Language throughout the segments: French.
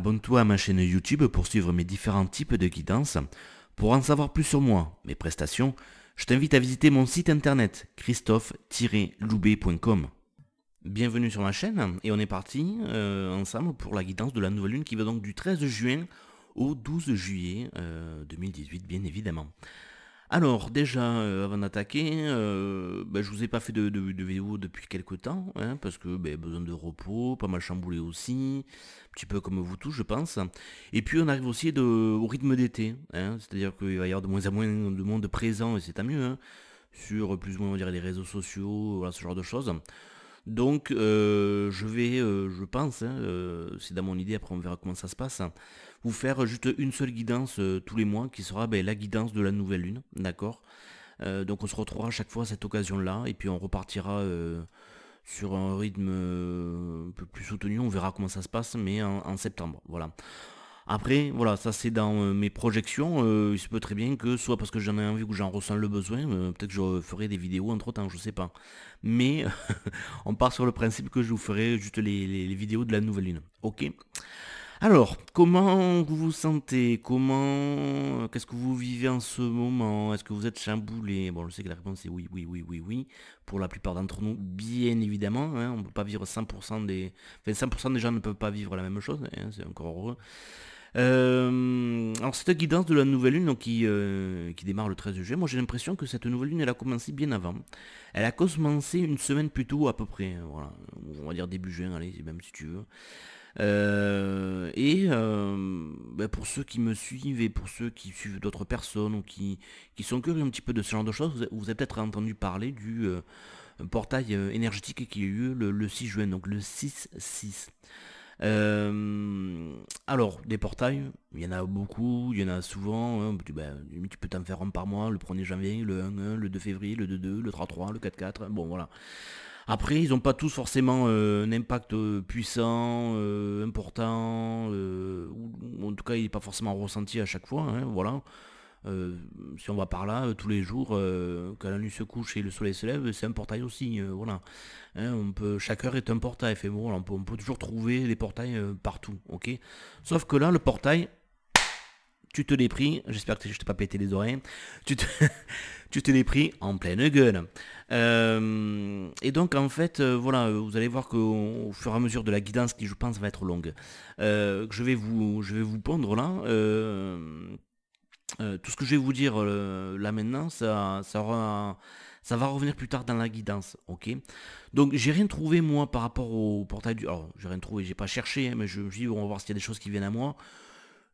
Abonne-toi à ma chaîne YouTube pour suivre mes différents types de guidance. Pour en savoir plus sur moi, mes prestations, je t'invite à visiter mon site internet christophe-loubet.com. Bienvenue sur ma chaîne et on est parti ensemble pour la guidance de la nouvelle lune qui va donc du 13 juin au 12 juillet 2018 bien évidemment. Alors déjà avant d'attaquer, je vous ai pas fait de vidéo depuis quelques temps, hein, parce que besoin de repos, pas mal chamboulé aussi, un petit peu comme vous tous je pense. Et puis on arrive aussi au rythme d'été, hein, c'est-à-dire qu'il va y avoir de moins en moins de monde présent et c'est tant mieux, hein, sur plus ou moins on dirait les réseaux sociaux, voilà, ce genre de choses. Donc je pense, hein, c'est dans mon idée, après on verra comment ça se passe, hein, vous faire juste une seule guidance tous les mois qui sera la guidance de la nouvelle lune, d'accord. Donc on se retrouvera à chaque fois à cette occasion-là et puis on repartira sur un rythme un peu plus soutenu, on verra comment ça se passe, mais en septembre, voilà. Après, voilà, ça c'est dans mes projections, il se peut très bien que, soit parce que j'en ai envie ou que j'en ressens le besoin, peut-être que je ferai des vidéos entre temps, je sais pas. Mais on part sur le principe que je vous ferai juste les vidéos de la nouvelle lune. Ok. Alors, comment vous vous sentez? Qu'est-ce que vous vivez en ce moment? Est-ce que vous êtes chamboulé? Bon, je sais que la réponse est oui, oui, oui, oui, oui. Pour la plupart d'entre nous, bien évidemment, hein, on ne peut pas vivre 100% des... Enfin, 100% des gens ne peuvent pas vivre la même chose, hein, c'est encore heureux. Alors cette guidance de la nouvelle lune donc, qui démarre le 13 juillet, moi j'ai l'impression que cette nouvelle lune elle a commencé bien avant. Elle a commencé une semaine plus tôt à peu près, voilà, on va dire début juin, allez, même si tu veux. Pour ceux qui me suivent et pour ceux qui suivent d'autres personnes ou qui sont curieux un petit peu de ce genre de choses, vous avez peut-être entendu parler du portail énergétique qui a eu lieu le 6 juin, donc le 6-6. Alors, des portails, il y en a beaucoup, il y en a souvent, hein, tu peux t'en faire un par mois, le 1er janvier, le 1-1, le 2 février, le 2-2, le 3-3, le 4-4, bon voilà. Après, ils n'ont pas tous forcément un impact puissant, important, ou en tout cas il n'est pas forcément ressenti à chaque fois, hein, voilà. Euh, Si on va par là, tous les jours, quand la nuit se couche et le soleil se lève, c'est un portail aussi, voilà. Hein, chaque heure est un portail, fait bon, on peut toujours trouver des portails partout, ok. Sauf que là, le portail, tu te l'es pris, j'espère que je t'ai pas pété les oreilles, tu te, tu te l'es pris en pleine gueule. Et donc en fait, voilà, vous allez voir qu'au fur et à mesure de la guidance qui je pense va être longue, que je vais vous pondre là, tout ce que je vais vous dire là maintenant, ça va revenir plus tard dans la guidance, ok. Donc j'ai rien trouvé moi par rapport au portail du... Alors j'ai rien trouvé, j'ai pas cherché, hein, mais je me dis on va voir s'il y a des choses qui viennent à moi.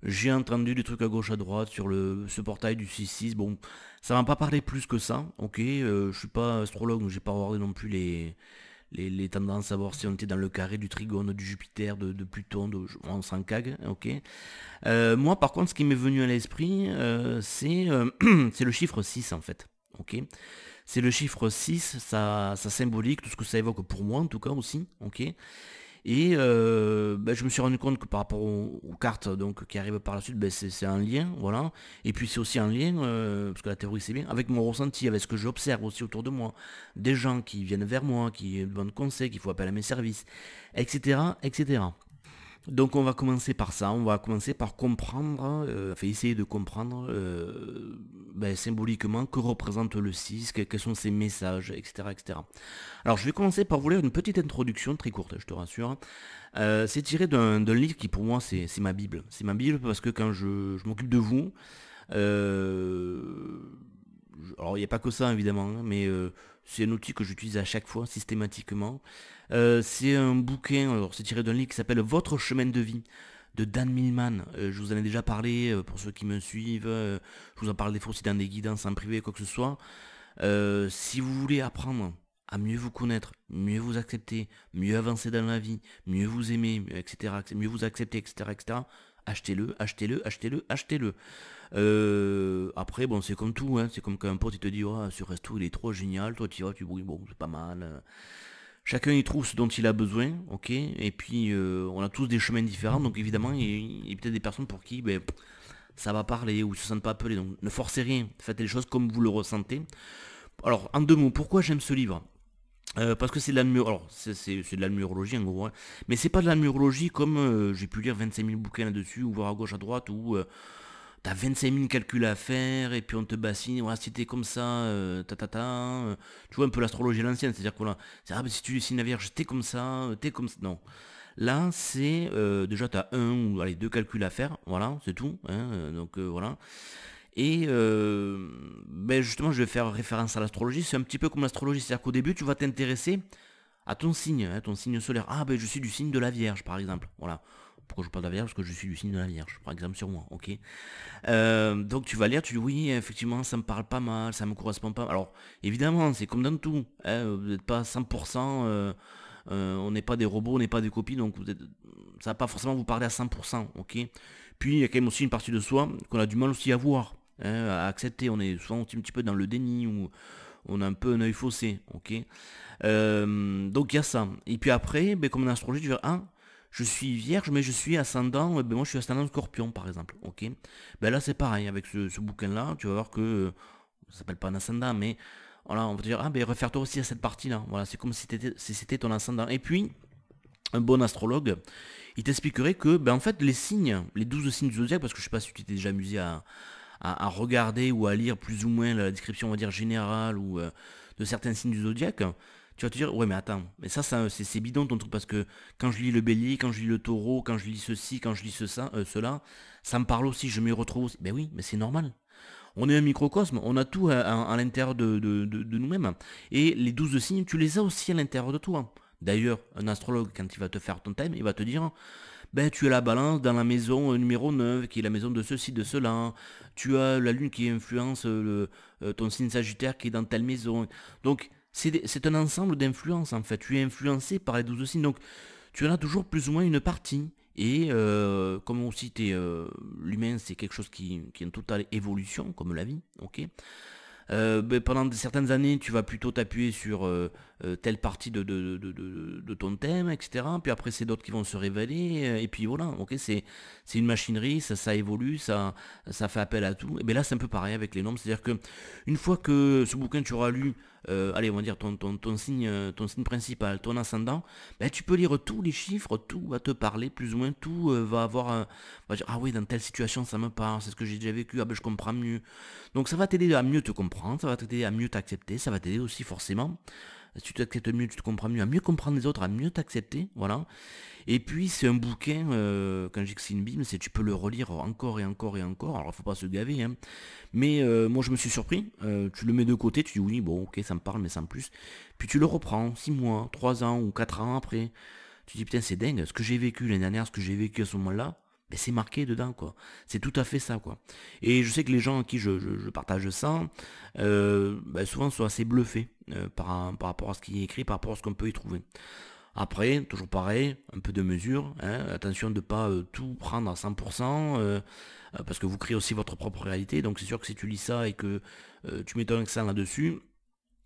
J'ai entendu des trucs à gauche à droite sur ce portail du 6-6. Bon, ça m'a pas parlé plus que ça, ok. Je suis pas astrologue, donc j'ai pas regardé non plus les tendances à voir si on était dans le carré du trigone, du Jupiter, de Pluton, on s'en cague, ok. Moi par contre ce qui m'est venu à l'esprit, c'est le chiffre 6 en fait, ok. C'est le chiffre 6, ça symbolique, tout ce que ça évoque pour moi en tout cas aussi, ok. Et je me suis rendu compte que par rapport aux cartes donc, qui arrivent par la suite, c'est un lien, voilà. Et puis c'est aussi un lien, parce que la théorie c'est bien, avec mon ressenti, avec ce que j'observe aussi autour de moi. Des gens qui viennent vers moi, qui me donnent conseil, qui font appel à mes services, etc. etc. Donc on va commencer par ça, on va commencer par comprendre, essayer de comprendre symboliquement que représente le 6, quels sont ses messages, etc., etc. Alors je vais commencer par vous lire une petite introduction très courte, je te rassure. C'est tiré d'un livre qui pour moi c'est ma Bible. C'est ma Bible parce que quand je m'occupe de vous, euh, alors il n'y a pas que ça évidemment, hein, mais c'est un outil que j'utilise à chaque fois systématiquement. C'est un bouquin, alors c'est tiré d'un livre qui s'appelle Votre chemin de vie de Dan Millman. Je vous en ai déjà parlé pour ceux qui me suivent. Je vous en parle des fois aussi dans des guidances en privé, quoi que ce soit. Si vous voulez apprendre à mieux vous connaître, mieux vous accepter, mieux avancer dans la vie, mieux vous aimer, etc., mieux vous accepter, etc., etc., achetez-le, achetez-le, achetez-le, achetez-le. Après, bon, c'est comme tout, hein, c'est comme quand un pote il te dit, oh, ce resto il est trop génial, toi tu vas, tu brouilles, bon, c'est pas mal. Chacun y trouve ce dont il a besoin, ok. Et puis on a tous des chemins différents, donc évidemment il y a peut-être des personnes pour qui ça va parler ou ils se sentent pas appelés. Donc ne forcez rien, faites les choses comme vous le ressentez. Alors en deux mots, pourquoi j'aime ce livre? Parce que c'est de la numérologie, alors c'est de la numérologie en gros, hein. Mais c'est pas de la numérologie comme j'ai pu lire 25 000 bouquins là-dessus, ou voir à gauche à droite, où t'as 25 000 calculs à faire, et puis on te bassine, voilà, si t'es comme ça, tu vois un peu l'astrologie à l'ancienne, c'est-à-dire que voilà, bah, si tu dessines la Vierge, t'es comme ça, t'es comme ça, non. Là, c'est déjà t'as un ou allez, deux calculs à faire, voilà, c'est tout, hein, donc voilà. Et ben justement, je vais faire référence à l'astrologie. C'est un petit peu comme l'astrologie, c'est-à-dire qu'au début, tu vas t'intéresser à ton signe solaire. Ah ben je suis du signe de la Vierge, par exemple. Voilà. Pourquoi je parle de la Vierge? Parce que je suis du signe de la Vierge, par exemple sur moi. Ok. Donc tu vas lire, tu dis oui, effectivement, ça me parle pas mal, ça me correspond pas. Alors évidemment, c'est comme dans tout. Hein, vous n'êtes pas 100%. On n'est pas des robots, on n'est pas des copies, donc ça va pas forcément vous parler à 100%. Ok. Puis il y a quand même aussi une partie de soi qu'on a du mal aussi à voir, hein, à accepter. On est souvent un petit peu dans le déni ou on a un peu un œil faussé, ok. Donc il y a ça. Et puis après, ben, comme en astrologie, tu vas ah, je suis vierge, mais je suis ascendant, ben moi je suis ascendant scorpion par exemple, ok. Ben là c'est pareil, avec ce bouquin-là, tu vas voir que ça s'appelle pas un ascendant, mais voilà, on va te dire, ah ben réfère-toi aussi à cette partie-là. Voilà, c'est comme si c'était ton ascendant. Et puis, un bon astrologue, il t'expliquerait que, ben en fait, les signes, les 12 signes du zodiaque, parce que je sais pas si tu t'es déjà amusé à regarder ou à lire plus ou moins la description, on va dire, générale ou de certains signes du zodiaque, tu vas te dire, ouais, mais attends, mais ça c'est bidon ton truc, parce que quand je lis le bélier, quand je lis le taureau, quand je lis ceci, quand je lis cela, ça me parle aussi, je m'y retrouve aussi. Ben oui, mais c'est normal. On est un microcosme, on a tout à l'intérieur de nous-mêmes. Et les 12 signes, tu les as aussi à l'intérieur de toi. D'ailleurs, un astrologue, quand il va te faire ton thème, il va te dire, ben, tu as la balance dans la maison numéro 9, qui est la maison de ceci, de cela. Tu as la lune qui influence ton signe sagittaire qui est dans telle maison. Donc, c'est un ensemble d'influences, en fait. Tu es influencé par les 12 signes. Donc, tu en as toujours plus ou moins une partie. Et comme aussi l'humain, c'est quelque chose qui est en totale évolution, comme la vie, ok. Ben, pendant certaines années, tu vas plutôt t'appuyer sur telle partie de ton thème, etc. Puis après, c'est d'autres qui vont se révéler. Et puis voilà, ok, c'est une machinerie, ça évolue, ça fait appel à tout. Et bien là, c'est un peu pareil avec les nombres. C'est-à-dire que une fois que ce bouquin, tu auras lu, allez, on va dire ton signe principal, ton ascendant, ben, tu peux lire tous les chiffres, tout va te parler, plus ou moins, tout va avoir on va dire, ah oui, dans telle situation, ça me parle, c'est ce que j'ai déjà vécu, ah ben je comprends mieux. Donc ça va t'aider à mieux te comprendre, ça va t'aider à mieux t'accepter, ça va t'aider aussi forcément, si tu t'acceptes mieux, tu te comprends mieux, à mieux comprendre les autres, à mieux t'accepter, voilà. Et puis c'est un bouquin, quand je dis que c'est une bible, c'est tu peux le relire encore et encore et encore, alors il faut pas se gaver, hein. Mais moi je me suis surpris, tu le mets de côté, tu dis oui, bon ok, ça me parle, mais sans plus. Puis tu le reprends 6 mois, 3 ans ou 4 ans après, tu dis putain c'est dingue, ce que j'ai vécu l'année dernière, ce que j'ai vécu à ce moment-là, ben, c'est marqué dedans, quoi. C'est tout à fait ça, quoi. Et je sais que les gens à qui je partage ça, ben, souvent sont assez bluffés par rapport à ce qui est écrit, par rapport à ce qu'on peut y trouver. Après, toujours pareil, un peu de mesure, hein, attention de ne pas tout prendre à 100%, parce que vous créez aussi votre propre réalité, donc c'est sûr que si tu lis ça et que tu mets ton accent là-dessus,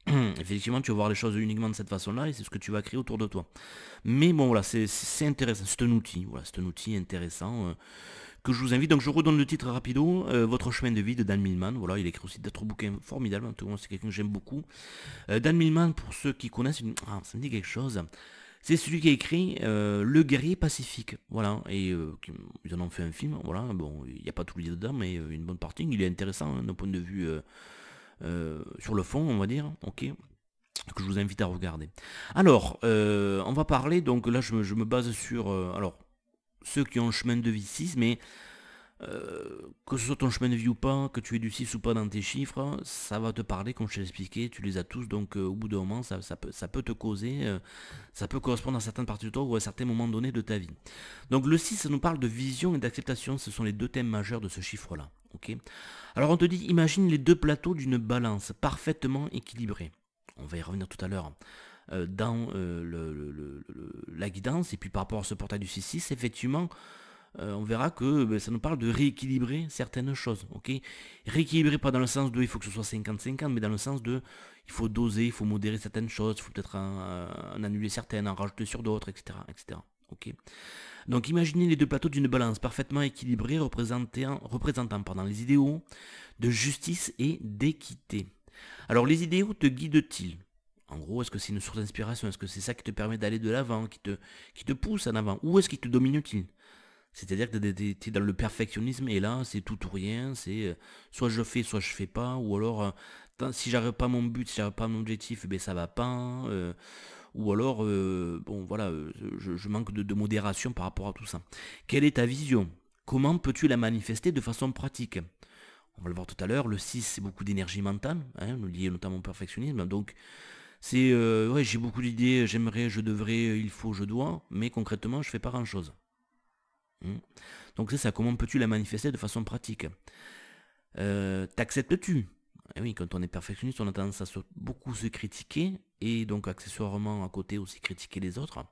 effectivement, tu vas voir les choses uniquement de cette façon-là et c'est ce que tu vas créer autour de toi. Mais bon, voilà, c'est intéressant. C'est un outil. Voilà, c'est un outil intéressant que je vous invite. Donc, je redonne le titre rapido. Votre chemin de vie de Dan Millman. Voilà, il écrit aussi d'autres bouquins formidables. En tout cas, c'est quelqu'un que j'aime beaucoup. Dan Millman, pour ceux qui connaissent, ça me dit quelque chose. C'est celui qui a écrit Le guerrier pacifique. Voilà, et ils en ont fait un film. Voilà, bon, il n'y a pas tout lié dedans, mais une bonne partie. Il est intéressant hein, d'un point de vue sur le fond, on va dire. Ok, que je vous invite à regarder. Alors, on va parler, donc là je me base sur alors, ceux qui ont le chemin de vie 6, mais que ce soit ton chemin de vie ou pas, que tu aies du 6 ou pas dans tes chiffres, ça va te parler, comme je t'ai expliqué, tu les as tous, donc au bout d'un moment, ça peut te causer, ça peut correspondre à certaines parties de toi ou à certains moments donnés de ta vie. Donc le 6, ça nous parle de vision et d'acceptation, ce sont les deux thèmes majeurs de ce chiffre-là. Ok. Alors on te dit, imagine les deux plateaux d'une balance parfaitement équilibrée. On va y revenir tout à l'heure dans la guidance, et puis par rapport à ce portail du 6-6, effectivement, on verra que ben, ça nous parle de rééquilibrer certaines choses, ok. Rééquilibrer pas dans le sens de il faut que ce soit 50-50, mais dans le sens de il faut doser, il faut modérer certaines choses, il faut peut-être en annuler certaines, en rajouter sur d'autres, etc., etc. Ok. Donc imaginez les deux plateaux d'une balance parfaitement équilibrée représentant les idéaux de justice et d'équité. Alors les idéaux te guident-ils? En gros, est-ce que c'est une source d'inspiration? Est-ce que c'est ça qui te permet d'aller de l'avant, qui te pousse en avant? Ou est-ce qu'il te domine-t-il? C'est-à-dire que tu es dans le perfectionnisme et là, c'est tout ou rien, c'est soit je fais, soit je fais pas, ou alors si j'arrive pas à mon but, si j'arrive pas à mon objectif, ben ça va pas, ou alors, bon voilà, je manque de modération par rapport à tout ça. Quelle est ta vision? Comment peux-tu la manifester de façon pratique? On va le voir tout à l'heure, le 6 c'est beaucoup d'énergie mentale, hein, lié notamment au perfectionnisme, donc c'est, ouais j'ai beaucoup d'idées, j'aimerais, je devrais, il faut, je dois, mais concrètement je fais pas grand-chose. Donc c'est ça, comment peux-tu la manifester de façon pratique? T'acceptes-tu? Eh oui, quand on est perfectionniste, on a tendance à beaucoup se critiquer, et donc accessoirement à côté aussi critiquer les autres.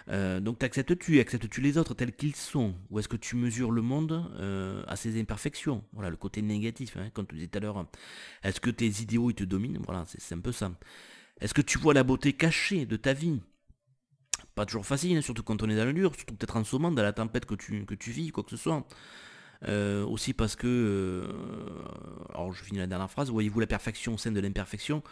Donc t'acceptes-tu? Acceptes-tu les autres tels qu'ils sont? Ou est-ce que tu mesures le monde à ses imperfections? Voilà, le côté négatif, hein, comme tu disais tout à l'heure. Est-ce que tes idéaux, ils te dominent? Voilà, c'est un peu ça. Est-ce que tu vois la beauté cachée de ta vie? Pas toujours facile, hein, surtout quand on est dans le dur, surtout peut-être en ce moment, dans la tempête que tu vis, quoi que ce soit. Aussi parce que, alors je finis la dernière phrase, voyez-vous la perfection au sein de l'imperfection?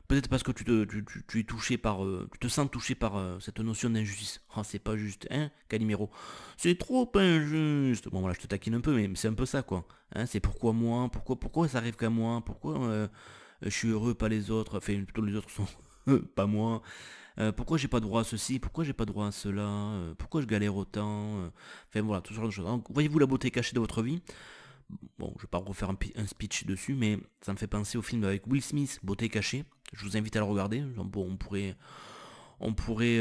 Peut-être parce que tu es touché par, tu te sens touché par cette notion d'injustice. Ah, c'est pas juste, hein, Calimero? C'est trop injuste. Bon voilà, je te taquine un peu, mais c'est un peu ça, quoi. Hein, c'est pourquoi moi? Pourquoi ça arrive qu'à moi? Pourquoi je suis heureux, pas les autres? Enfin, plutôt les autres sont pas moi. Pourquoi j'ai pas droit à ceci? Pourquoi j'ai pas droit à cela? Pourquoi je galère autant? Enfin voilà, tout ce genre de choses. Donc, voyez-vous la beauté cachée de votre vie? Bon, je vais pas refaire un speech dessus, mais ça me fait penser au film avec Will Smith, Beauté cachée. Je vous invite à le regarder. Bon, on pourrait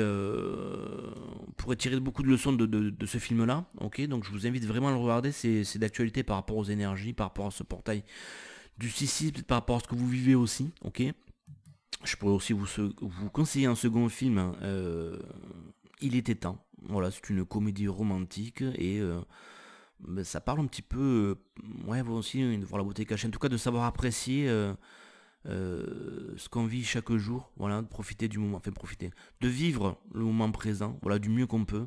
tirer beaucoup de leçons de ce film-là. Ok, donc je vous invite vraiment à le regarder. C'est d'actualité par rapport aux énergies, par rapport à ce portail du 6 par rapport à ce que vous vivez aussi. Ok. Je pourrais aussi vous conseiller un second film, hein, Il était temps. Voilà, c'est une comédie romantique et ça parle un petit peu, ouais, vous aussi, de voir la beauté cachée, en tout cas de savoir apprécier ce qu'on vit chaque jour, voilà, de profiter du moment, enfin profiter, de vivre le moment présent, voilà, du mieux qu'on peut.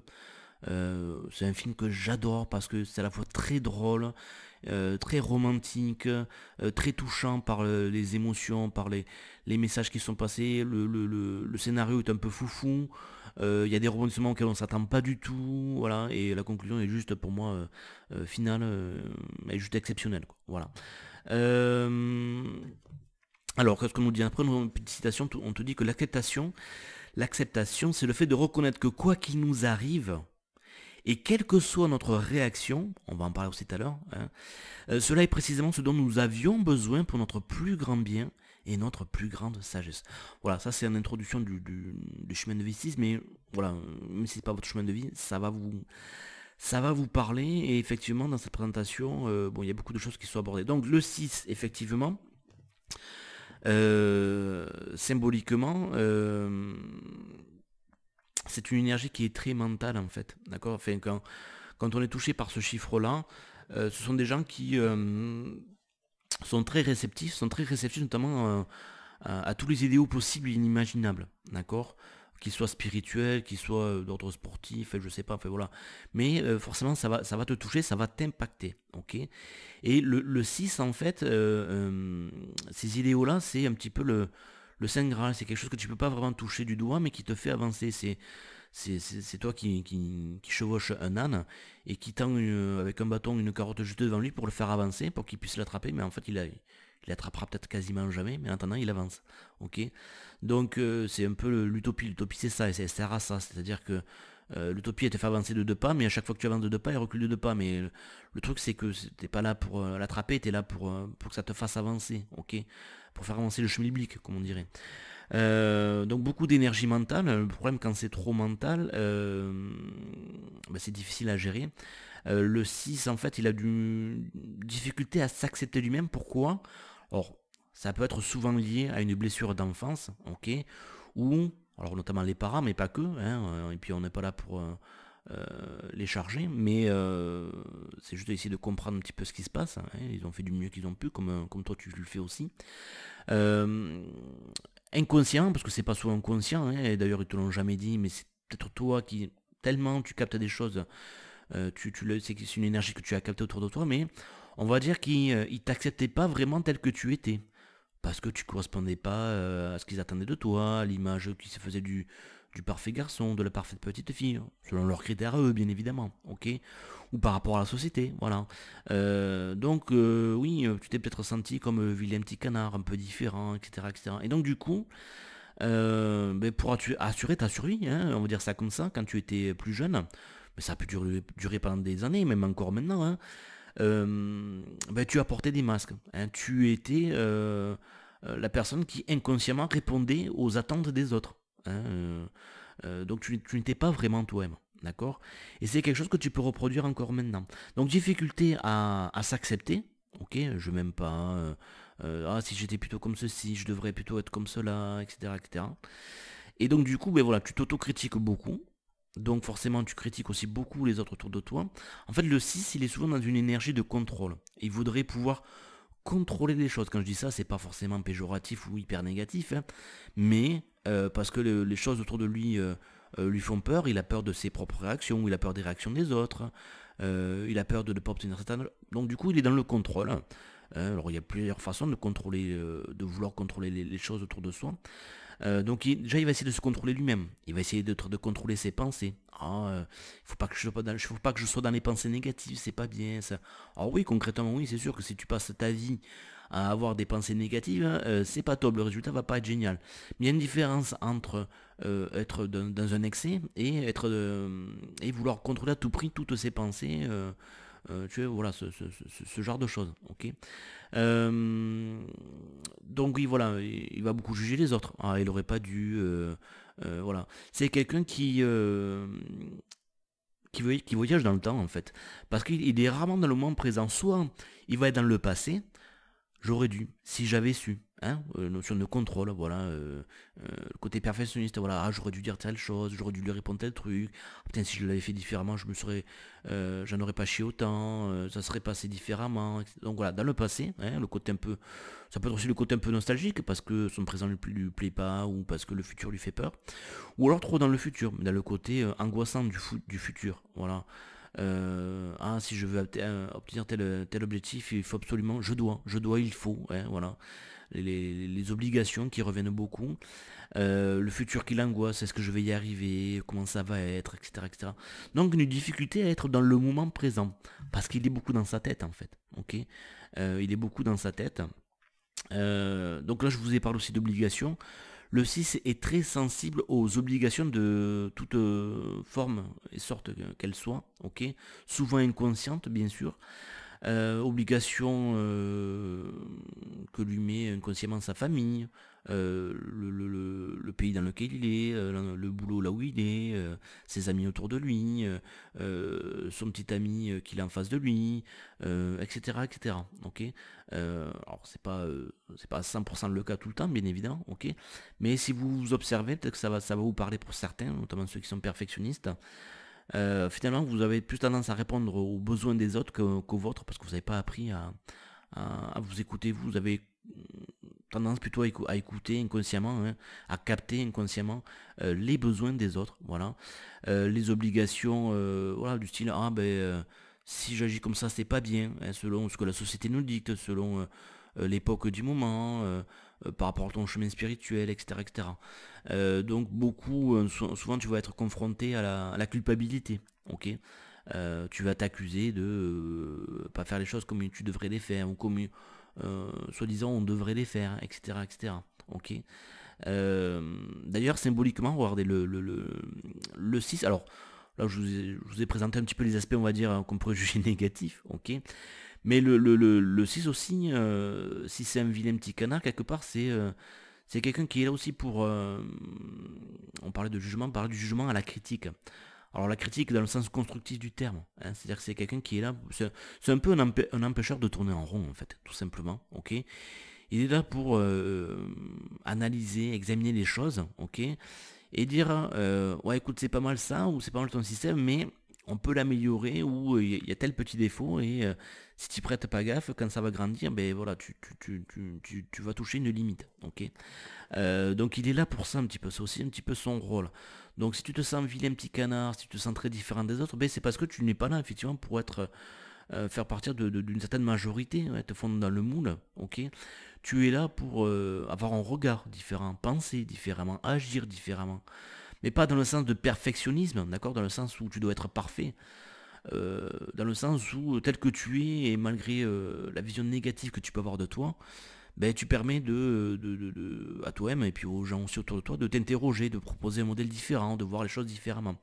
C'est un film que j'adore parce que c'est à la fois très drôle, très romantique, très touchant par les émotions, par les messages qui sont passés. Le scénario est un peu foufou. Il y a des rebondissements auxquels on ne s'attend pas du tout. Voilà, et la conclusion est juste pour moi finale, est juste exceptionnelle, quoi. Voilà. Euh, alors, qu'est-ce qu'on nous dit après? Une petite citation, on te dit que l'acceptation, c'est le fait de reconnaître que quoi qu'il nous arrive, et quelle que soit notre réaction, on va en parler aussi tout à l'heure, hein, cela est précisément ce dont nous avions besoin pour notre plus grand bien et notre plus grande sagesse. Voilà, ça c'est une introduction du chemin de vie 6, mais voilà, même si c'est pas votre chemin de vie, ça va vous parler, et effectivement dans cette présentation, bon, il y a beaucoup de choses qui sont abordées. Donc le 6, effectivement, symboliquement, c'est une énergie qui est très mentale en fait, d'accord? Enfin, quand on est touché par ce chiffre-là, ce sont des gens qui sont très réceptifs notamment à tous les idéaux possibles et inimaginables, d'accord? Qu'ils soient spirituels, qu'ils soient d'ordre sportif, je sais pas, enfin voilà. Mais forcément, ça va te toucher, ça va t'impacter, ok? Et le 6, en fait, ces idéaux-là, c'est un petit peu le Saint Graal, c'est quelque chose que tu peux pas vraiment toucher du doigt, mais qui te fait avancer. C'est toi qui chevauche un âne et qui tend avec un bâton une carotte juste devant lui pour le faire avancer, pour qu'il puisse l'attraper, mais en fait il l'attrapera peut-être quasiment jamais, mais en attendant il avance. Ok. Donc c'est un peu l'utopie. L'utopie c'est ça, et ça sert à ça, c'est-à-dire que l'utopie elle te fait avancer de 2 pas, mais à chaque fois que tu avances de 2 pas, il recule de 2 pas. Mais le truc c'est que t'es pas là pour l'attraper, t'es là pour que ça te fasse avancer, ok, pour faire avancer le chemin biblique, comme on dirait. Donc beaucoup d'énergie mentale. Le problème quand c'est trop mental, c'est difficile à gérer. Le 6 en fait il a du difficulté à s'accepter lui-même. Pourquoi? Or ça peut être souvent lié à une blessure d'enfance, ok, ou alors notamment les parents, mais pas que, hein, et puis on n'est pas là pour les charger, mais c'est juste d'essayer de comprendre un petit peu ce qui se passe, hein. Ils ont fait du mieux qu'ils ont pu, comme toi tu le fais aussi. Euh, Inconscient, parce que c'est pas souvent conscient, hein, et d'ailleurs ils te l'ont jamais dit, mais c'est peut-être toi qui, tellement tu captes des choses, c'est une énergie que tu as captée autour de toi, mais on va dire qu'ils t'acceptaient pas vraiment tel que tu étais. parce que tu correspondais pas à ce qu'ils attendaient de toi, à l'image qui se faisait du parfait garçon, de la parfaite petite fille, selon leurs critères à eux, bien évidemment, ok, ou par rapport à la société, voilà. Donc oui, tu t'es peut-être senti comme vilain petit canard, un peu différent, etc., etc. Et donc du coup, ben, pour assurer ta survie, hein, on va dire ça comme ça, quand tu étais plus jeune, mais ça a pu durer pendant des années, même encore maintenant, hein, ben, tu apportais des masques, hein, tu étais la personne qui inconsciemment répondait aux attentes des autres, hein, donc tu n'étais pas vraiment toi-même. D'accord. Et c'est quelque chose que tu peux reproduire encore maintenant. Donc difficulté à s'accepter. Ok, je m'aime pas. Ah, si j'étais plutôt comme ceci, je devrais plutôt être comme cela, etc. etc. Et donc du coup, ben voilà, tu t'autocritiques beaucoup. Donc forcément, tu critiques aussi beaucoup les autres autour de toi. En fait, le 6 il est souvent dans une énergie de contrôle. Il voudrait pouvoir contrôler les choses. Quand je dis ça, c'est pas forcément péjoratif ou hyper négatif, hein, mais parce que les choses autour de lui font peur. Il a peur de ses propres réactions, il a peur des réactions des autres, il a peur de ne pas obtenir certaines. Donc du coup, il est dans le contrôle. Alors il y a plusieurs façons de contrôler, de vouloir contrôler les choses autour de soi. Donc déjà il va essayer de se contrôler lui-même. Il va essayer de contrôler ses pensées. Ah, il faut pas que je sois dans les pensées négatives, c'est pas bien ça. Alors oui, concrètement oui, c'est sûr que si tu passes ta vie à avoir des pensées négatives, c'est pas top, le résultat va pas être génial. Mais il y a une différence entre être dans un excès et et vouloir contrôler à tout prix toutes ses pensées. Tu vois, voilà, ce genre de choses, ok. Euh, donc oui, voilà, il va beaucoup juger les autres. Ah, il aurait pas dû, voilà. C'est quelqu'un qui voyage dans le temps en fait, parce qu'il est rarement dans le moment présent. Soit il va être dans le passé, j'aurais dû, si j'avais su. Hein, notion de contrôle, voilà, le côté perfectionniste, voilà, ah, j'aurais dû dire telle chose, j'aurais dû lui répondre tel truc, ah, putain, si je l'avais fait différemment, j'en aurais pas chié autant, ça serait passé différemment, etc. Donc voilà, dans le passé, hein, le côté un peu, ça peut être aussi le côté un peu nostalgique, parce que son présent lui plaît pas, ou parce que le futur lui fait peur, ou alors trop dans le futur, dans le côté angoissant du futur, voilà. Ah, si je veux obtenir tel objectif, il faut absolument, il faut, hein, voilà. Les obligations qui reviennent beaucoup, le futur qui l'angoisse, est-ce que je vais y arriver, comment ça va être, etc., etc. Donc une difficulté à être dans le moment présent, parce qu'il est beaucoup dans sa tête en fait, ok. Il est beaucoup dans sa tête. Donc là je vous ai parlé aussi d'obligations. Le 6 est très sensible aux obligations de toute forme et sorte qu'elles soient, ok. Souvent inconscientes bien sûr. Obligation que lui met inconsciemment sa famille, le pays dans lequel il est, le boulot là où il est, ses amis autour de lui, son petit ami qu'il a en face de lui, etc., etc. Ok. Alors c'est pas 100% le cas tout le temps, bien évidemment, ok. Mais si vous observez, peut-être que ça va vous parler pour certains, notamment ceux qui sont perfectionnistes. Finalement, vous avez plus tendance à répondre aux besoins des autres qu'aux vôtres parce que vous n'avez pas appris à vous écouter. Vous avez tendance plutôt à écouter inconsciemment, hein, à capter inconsciemment les besoins des autres. Voilà. Les obligations, voilà, du style ah ben si j'agis comme ça, c'est pas bien, hein, selon ce que la société nous dicte, selon l'époque du moment, par rapport à ton chemin spirituel, etc. etc. Donc beaucoup, souvent tu vas être confronté à la culpabilité, ok. Tu vas t'accuser de pas faire les choses comme tu devrais les faire, ou comme soi-disant on devrait les faire, etc. etc. ok. D'ailleurs symboliquement, regardez le 6, alors là je vous ai présenté un petit peu les aspects on va dire qu'on pourrait juger négatifs, ok. Mais le 6 aussi, si c'est un vilain petit canard, quelque part, c'est quelqu'un qui est là aussi pour... on parlait de jugement, on parlait du jugement à la critique. Alors la critique dans le sens constructif du terme, hein, c'est-à-dire que c'est quelqu'un qui est là, c'est un peu un empêcheur de tourner en rond en fait, tout simplement, ok. Il est là pour analyser, examiner les choses, ok, et dire, ouais écoute c'est pas mal ça, ou c'est pas mal ton système, mais on peut l'améliorer, ou il y a tel petit défaut, et si tu prêtes pas gaffe, quand ça va grandir, ben voilà, tu vas toucher une limite, ok. Donc il est là pour ça un petit peu, c'est aussi un petit peu son rôle. Donc si tu te sens vilain petit canard, si tu te sens très différent des autres, ben c'est parce que tu n'es pas là effectivement pour être faire partir d'une certaine majorité, ouais, te fondre dans le moule, ok. Tu es là pour avoir un regard différent, penser différemment, agir différemment. Mais pas dans le sens de perfectionnisme, d'accord, dans le sens où tu dois être parfait, dans le sens où tel que tu es, et malgré la vision négative que tu peux avoir de toi, ben, tu permets à toi-même et puis aux gens aussi autour de toi de t'interroger, de proposer un modèle différent, de voir les choses différemment.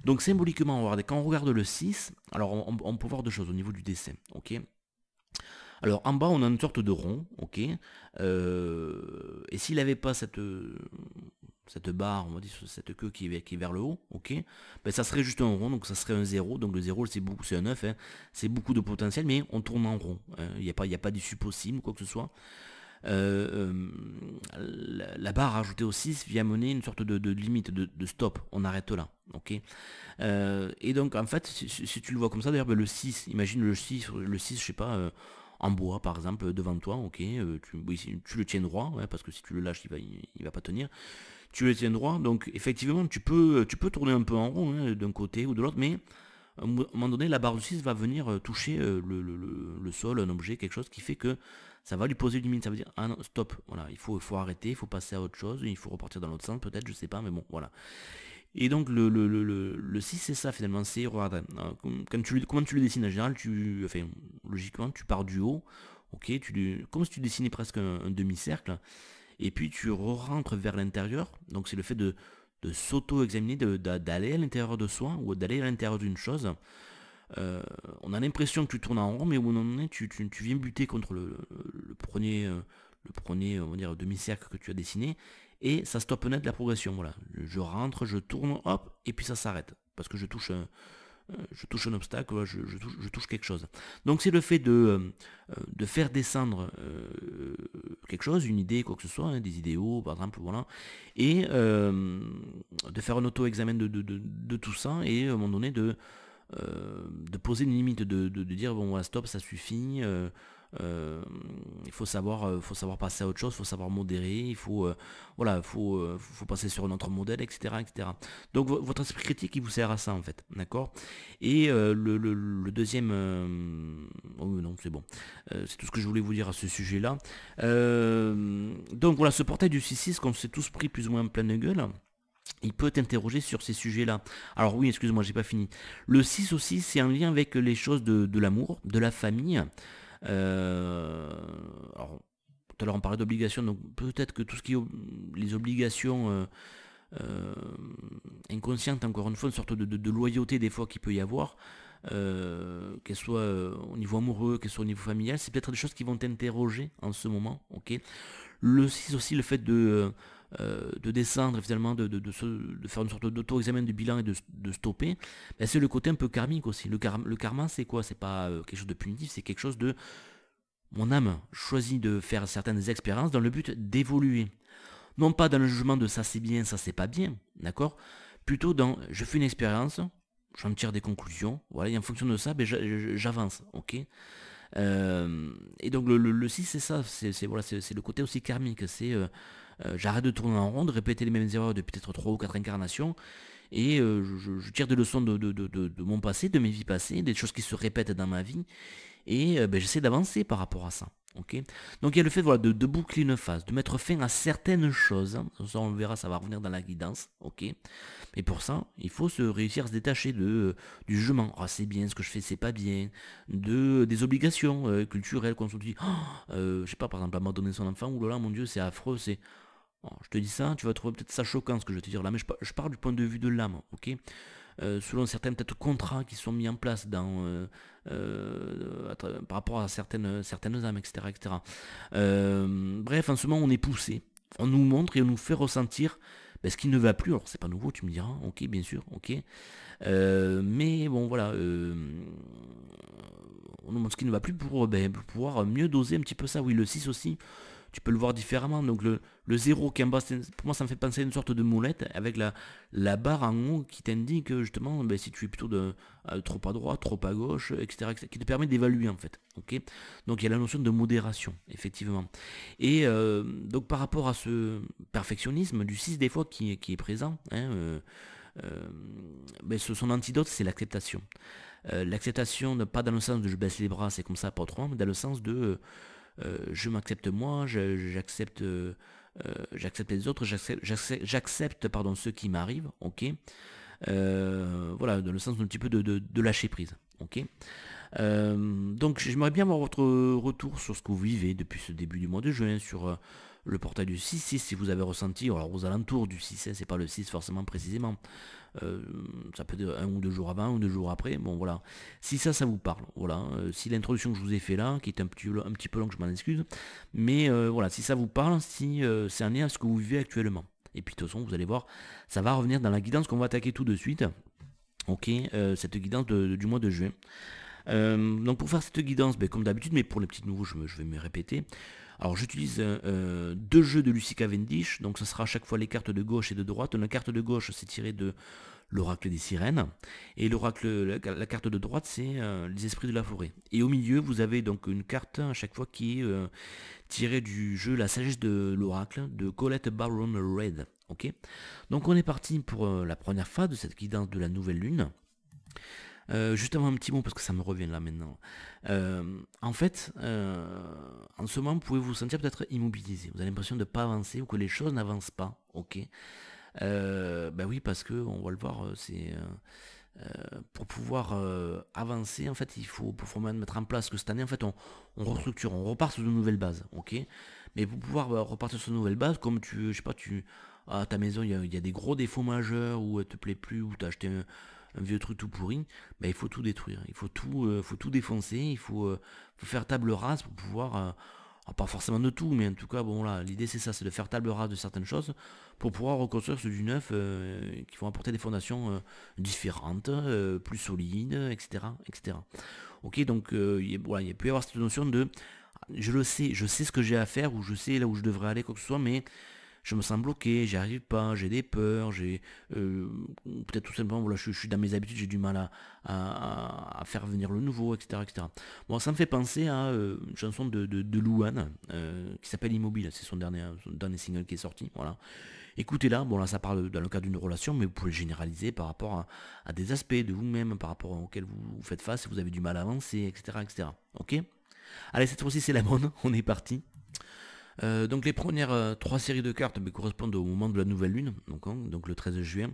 Donc symboliquement, quand on regarde le 6, alors on peut voir deux choses au niveau du dessin, ok. Alors en bas, on a une sorte de rond, ok. Et s'il n'avait pas cette barre, on va dire cette queue qui est vers le haut, ok, ben ça serait juste un rond, donc ça serait un zéro. Donc le zéro, c'est un 9, hein, c'est beaucoup de potentiel, mais on tourne en rond. Hein. Il n'y a pas d'issue possible, quoi que ce soit. La barre ajoutée au 6 vient mener une sorte de limite, de stop, on arrête là, ok. Et donc en fait, si tu le vois comme ça, d'ailleurs, ben, le 6, imagine le 6 je sais pas, en bois par exemple, devant toi, ok, tu le tiens droit, ouais, parce que si tu le lâches, il va pas tenir. Tu le tiens droit, donc effectivement, tu peux tourner un peu en rond, hein, d'un côté ou de l'autre, mais à un moment donné, la barre du 6 va venir toucher le sol, un objet, quelque chose qui fait que ça va lui poser une limite. Ça veut dire, ah non, stop, voilà, il faut arrêter, il faut passer à autre chose, il faut repartir dans l'autre sens, peut-être, je sais pas, mais bon, voilà. Et donc le 6 c'est ça finalement, c'est, regarde, comment tu le dessines en général, enfin, logiquement, tu pars du haut, ok, comme si tu dessinais presque un demi-cercle, et puis tu rentres vers l'intérieur, donc c'est le fait de s'auto-examiner, d'aller à l'intérieur de soi, ou d'aller à l'intérieur d'une chose. On a l'impression que tu tournes en rond, mais au moment donné, tu viens buter contre le premier on va dire, demi-cercle que tu as dessiné, et ça stoppe net la progression. Voilà. Je rentre, je tourne, hop, et puis ça s'arrête. Parce que je touche un obstacle, voilà, je touche quelque chose. Donc c'est le fait de faire descendre quelque chose, une idée, quoi que ce soit, hein, des idéaux par exemple, voilà, et de faire un auto-examen de tout ça, et à un moment donné de poser une limite, de dire bon voilà, stop, ça suffit, il faut savoir passer à autre chose, il faut savoir modérer, voilà, faut passer sur un autre modèle, etc., etc. Donc votre esprit critique il vous sert à ça en fait, d'accord. Et le deuxième, oh non c'est bon. C'est tout ce que je voulais vous dire à ce sujet-là. Donc voilà, ce portail du 6-6 qu'on s'est tous pris plus ou moins en pleine gueule, il peut t'interroger sur ces sujets-là. Alors oui, excuse-moi, j'ai pas fini. Le 6 aussi, c'est un lien avec les choses de l'amour, de la famille. Alors, tout à l'heure on parlait d'obligations, donc peut-être que tout ce qui est les obligations euh, inconscientes, encore une fois, une sorte de loyauté des fois qu'il peut y avoir, qu'elle soit au niveau amoureux, qu'elle soit au niveau familial, c'est peut-être des choses qui vont t'interroger en ce moment, ok. Le 6 aussi, le fait de descendre, finalement, de faire une sorte d'auto-examen du bilan et de stopper, ben, c'est le côté un peu karmique aussi. Le karma, c'est quoi? C'est pas quelque chose de punitif, c'est quelque chose de... Mon âme choisit de faire certaines expériences dans le but d'évoluer. Non pas dans le jugement de ça c'est bien, ça c'est pas bien, d'accord. Plutôt dans je fais une expérience, j'en tire des conclusions, voilà, et en fonction de ça, ben, j'avance, ok. Et donc le 6 c'est ça, voilà, c'est le côté aussi karmique, c'est j'arrête de tourner en rond, de répéter les mêmes erreurs depuis peut-être 3 ou 4 incarnations, et je tire des leçons de mon passé, de mes vies passées, des choses qui se répètent dans ma vie, et ben, j'essaie d'avancer par rapport à ça. Ok. Donc il y a le fait voilà, de boucler une phase, de mettre fin à certaines choses, hein. Ça on verra, ça va revenir dans la guidance, ok. Mais pour ça, il faut réussir à se détacher du jugement. Ah, c'est bien, ce que je fais, c'est pas bien. Des obligations culturelles, qu'on se dit, je sais pas, par exemple, abandonner son enfant, oulala, mon Dieu, c'est affreux, c'est... Bon, je te dis ça, tu vas trouver peut-être ça choquant ce que je vais te dire là, mais je pars du point de vue de l'âme, ok. Selon certains peut-être contrats qui sont mis en place par rapport à certaines âmes, etc. etc. Bref, en ce moment on est poussé, on nous montre et on nous fait ressentir ce qui ne va plus. Alors c'est pas nouveau, tu me diras, ok, bien sûr, ok. Mais bon voilà, on nous montre ce qui ne va plus pour pouvoir mieux doser un petit peu ça. Oui, le 6 aussi, tu peux le voir différemment. Donc le 0 qui est en bas, pour moi ça me fait penser à une sorte de moulette avec la barre en haut qui t'indique justement si tu es plutôt trop à droite, trop à gauche, etc. qui te permet d'évaluer en fait. Ok. Donc il y a la notion de modération, effectivement. Et donc par rapport à ce perfectionnisme du 6 des fois qui est présent, hein, son antidote, c'est l'acceptation. L'acceptation, pas dans le sens de je baisse les bras, c'est comme ça, pas autrement, mais dans le sens de je m'accepte moi, j'accepte les autres, j'accepte pardon, ce qui m'arrive, ok. Voilà, dans le sens d'un petit peu de lâcher prise, ok. Donc j'aimerais bien avoir votre retour sur ce que vous vivez depuis ce début du mois de juin, sur le portail du 6-6, si vous avez ressenti, alors aux alentours du 6, c'est pas le 6 forcément précisément, ça peut être un ou deux jours avant, un ou deux jours après, bon voilà, si ça vous parle, voilà, si l'introduction que je vous ai fait là, qui est un petit peu longue, je m'en excuse, mais voilà, si ça vous parle, si c'est un lien à ce que vous vivez actuellement, et puis de toute façon, vous allez voir, ça va revenir dans la guidance qu'on va attaquer tout de suite, ok, cette guidance du mois de juin. Donc pour faire cette guidance, comme d'habitude, mais pour les petits nouveaux, je vais me répéter. Alors j'utilise deux jeux de Lucy Cavendish, donc ce sera à chaque fois les cartes de gauche et de droite. La carte de gauche, c'est tiré de l'oracle des sirènes, et la carte de droite, c'est les esprits de la forêt. Et au milieu, vous avez donc une carte à chaque fois qui est tirée du jeu La sagesse de l'oracle de Colette Baron Red. Ok, donc on est parti pour la première phase de cette guidance de la nouvelle lune. Juste avant un petit mot parce que ça me revient là maintenant. En fait, en ce moment, vous pouvez vous sentir peut-être immobilisé. Vous avez l'impression de ne pas avancer ou que les choses n'avancent pas. Ok. Oui, parce que on va le voir, c'est pour pouvoir avancer. En fait, il faut mettre en place que cette année, en fait, on restructure, on repart sur de nouvelles bases. Ok. Mais pour pouvoir repartir sur de nouvelles bases, comme je sais pas, à ta maison, il y a des gros défauts majeurs ou elle te plaît plus ou tu as acheté un vieux truc tout pourri, il faut tout détruire, il faut tout défoncer, il faut faire table rase pour pouvoir, pas forcément de tout, mais en tout cas, bon là, l'idée c'est ça, c'est de faire table rase de certaines choses pour pouvoir reconstruire sur du neuf qui vont apporter des fondations différentes, plus solides, etc. etc. Ok, donc il peut y avoir cette notion de je sais ce que j'ai à faire, ou je sais là où je devrais aller, quoi que ce soit, mais je me sens bloqué, j'y arrive pas, j'ai des peurs, peut-être tout simplement, voilà, je suis dans mes habitudes, j'ai du mal à faire venir le nouveau, etc., etc. Bon, ça me fait penser à une chanson de Louane qui s'appelle Immobile, c'est son dernier single qui est sorti, voilà. Écoutez-la, bon là ça parle dans le cadre d'une relation, mais vous pouvez le généraliser par rapport à des aspects de vous-même, par rapport auxquels vous faites face, si vous avez du mal à avancer, etc., etc. Ok. Allez, cette fois-ci c'est la bonne, on est parti. Donc les premières trois séries de cartes correspondent au moment de la nouvelle lune, donc le 13 juin.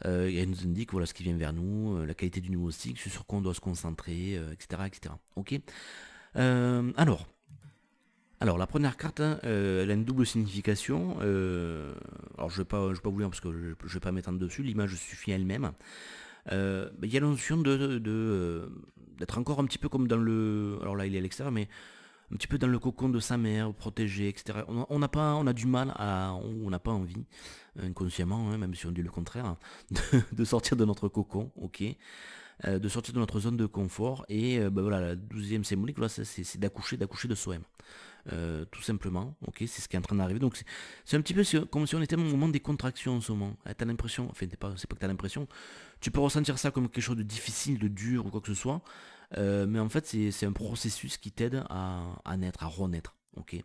Elle nous indique voilà, ce qui vient vers nous, la qualité du nouveau cycle, sur quoi on doit se concentrer, etc., etc. Ok. Alors la première carte, elle a une double signification. Alors je vais pas vous lire parce que je vais pas m'étendre dessus, l'image suffit elle-même. Il y a la notion d'être encore un petit peu comme dans le... Alors là il est à l'extérieur, mais un petit peu dans le cocon de sa mère, protégé, etc. On a du mal on n'a pas envie, inconsciemment, même si on dit le contraire, de sortir de notre cocon, ok, de sortir de notre zone de confort, et voilà, la 12e symbolique, voilà, c'est d'accoucher de soi-même. Tout simplement, ok, c'est ce qui est en train d'arriver. Donc c'est un petit peu comme si on était au moment des contractions en ce moment. T'as l'impression, enfin c'est pas que t'as l'impression, tu peux ressentir ça comme quelque chose de difficile, de dur ou quoi que ce soit, mais en fait c'est un processus qui t'aide à naître, à renaître, ok.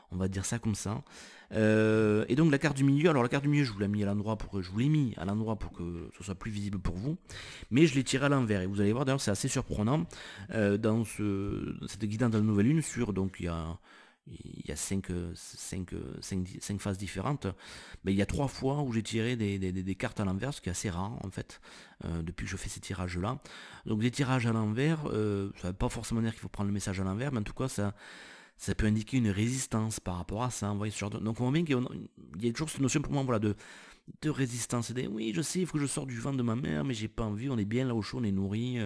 On va dire ça comme ça. Et donc la carte du milieu, alors la carte du milieu je vous l'ai mis à l'endroit pour que ce soit plus visible pour vous, mais je l'ai tiré à l'envers, et vous allez voir d'ailleurs c'est assez surprenant dans cette guidance de la nouvelle lune. Donc il y a 5 phases différentes, mais il y a 3 fois où j'ai tiré des cartes à l'envers, ce qui est assez rare en fait, depuis que je fais ces tirages là. Donc des tirages à l'envers, ça ne veut pas forcément dire qu'il faut prendre le message à l'envers, mais en tout cas ça peut indiquer une résistance par rapport à ça. Donc on voit bien qu'il y a toujours cette notion pour moi, voilà, de résistance. Oui, je sais, il faut que je sorte du ventre de ma mère, mais j'ai pas envie, on est bien là au chaud, on est nourri,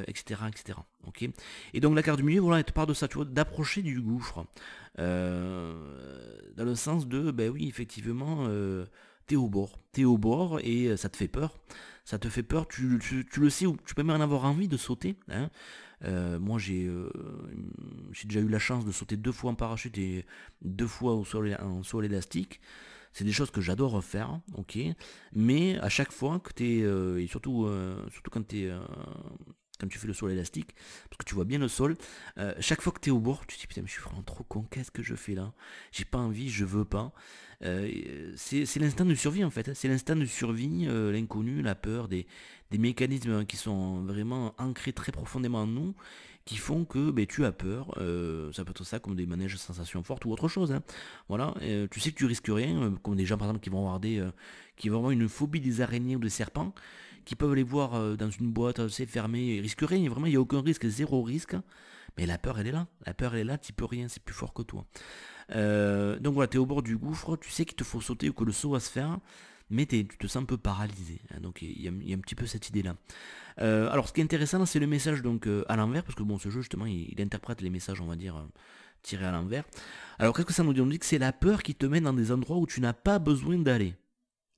etc., etc. Ok. Et donc la carte du milieu, voilà, elle te parle de ça, tu vois, d'approcher du gouffre. Dans le sens de, oui, effectivement, t'es au bord, et ça te fait peur. Ça te fait peur, tu le sais, ou tu peux même en avoir envie de sauter, hein. Moi j'ai déjà eu la chance de sauter 2 fois en parachute et 2 fois en saut élastique. C'est des choses que j'adore faire, ok. Mais à chaque fois que t'es, et surtout quand quand tu fais le sol élastique, parce que tu vois bien le sol, chaque fois que tu es au bord, tu te dis putain mais je suis vraiment trop con, qu'est-ce que je fais là? J'ai pas envie, je veux pas. C'est l'instinct de survie en fait, hein. C'est l'instinct de survie, l'inconnu, la peur, des mécanismes qui sont vraiment ancrés très profondément en nous, qui font que ben, tu as peur. Ça peut être ça comme des manèges à sensations fortes ou autre chose, hein. Voilà, tu sais que tu risques rien, comme des gens par exemple qui vont avoir qui vont avoir une phobie des araignées ou des serpents, qui peuvent les voir dans une boîte, c'est fermé, ils risquent rien, vraiment il n'y a aucun risque, zéro risque. Mais la peur elle est là, tu peux rien, c'est plus fort que toi. Donc voilà, tu es au bord du gouffre, tu sais qu'il te faut sauter ou que le saut va se faire, mais tu te sens un peu paralysé, hein. Donc il y a un petit peu cette idée là. Alors ce qui est intéressant c'est le message donc à l'envers, parce que bon ce jeu justement il interprète les messages on va dire tirés à l'envers. Alors qu'est-ce que ça nous dit? On dit que c'est la peur qui te mène dans des endroits où tu n'as pas besoin d'aller.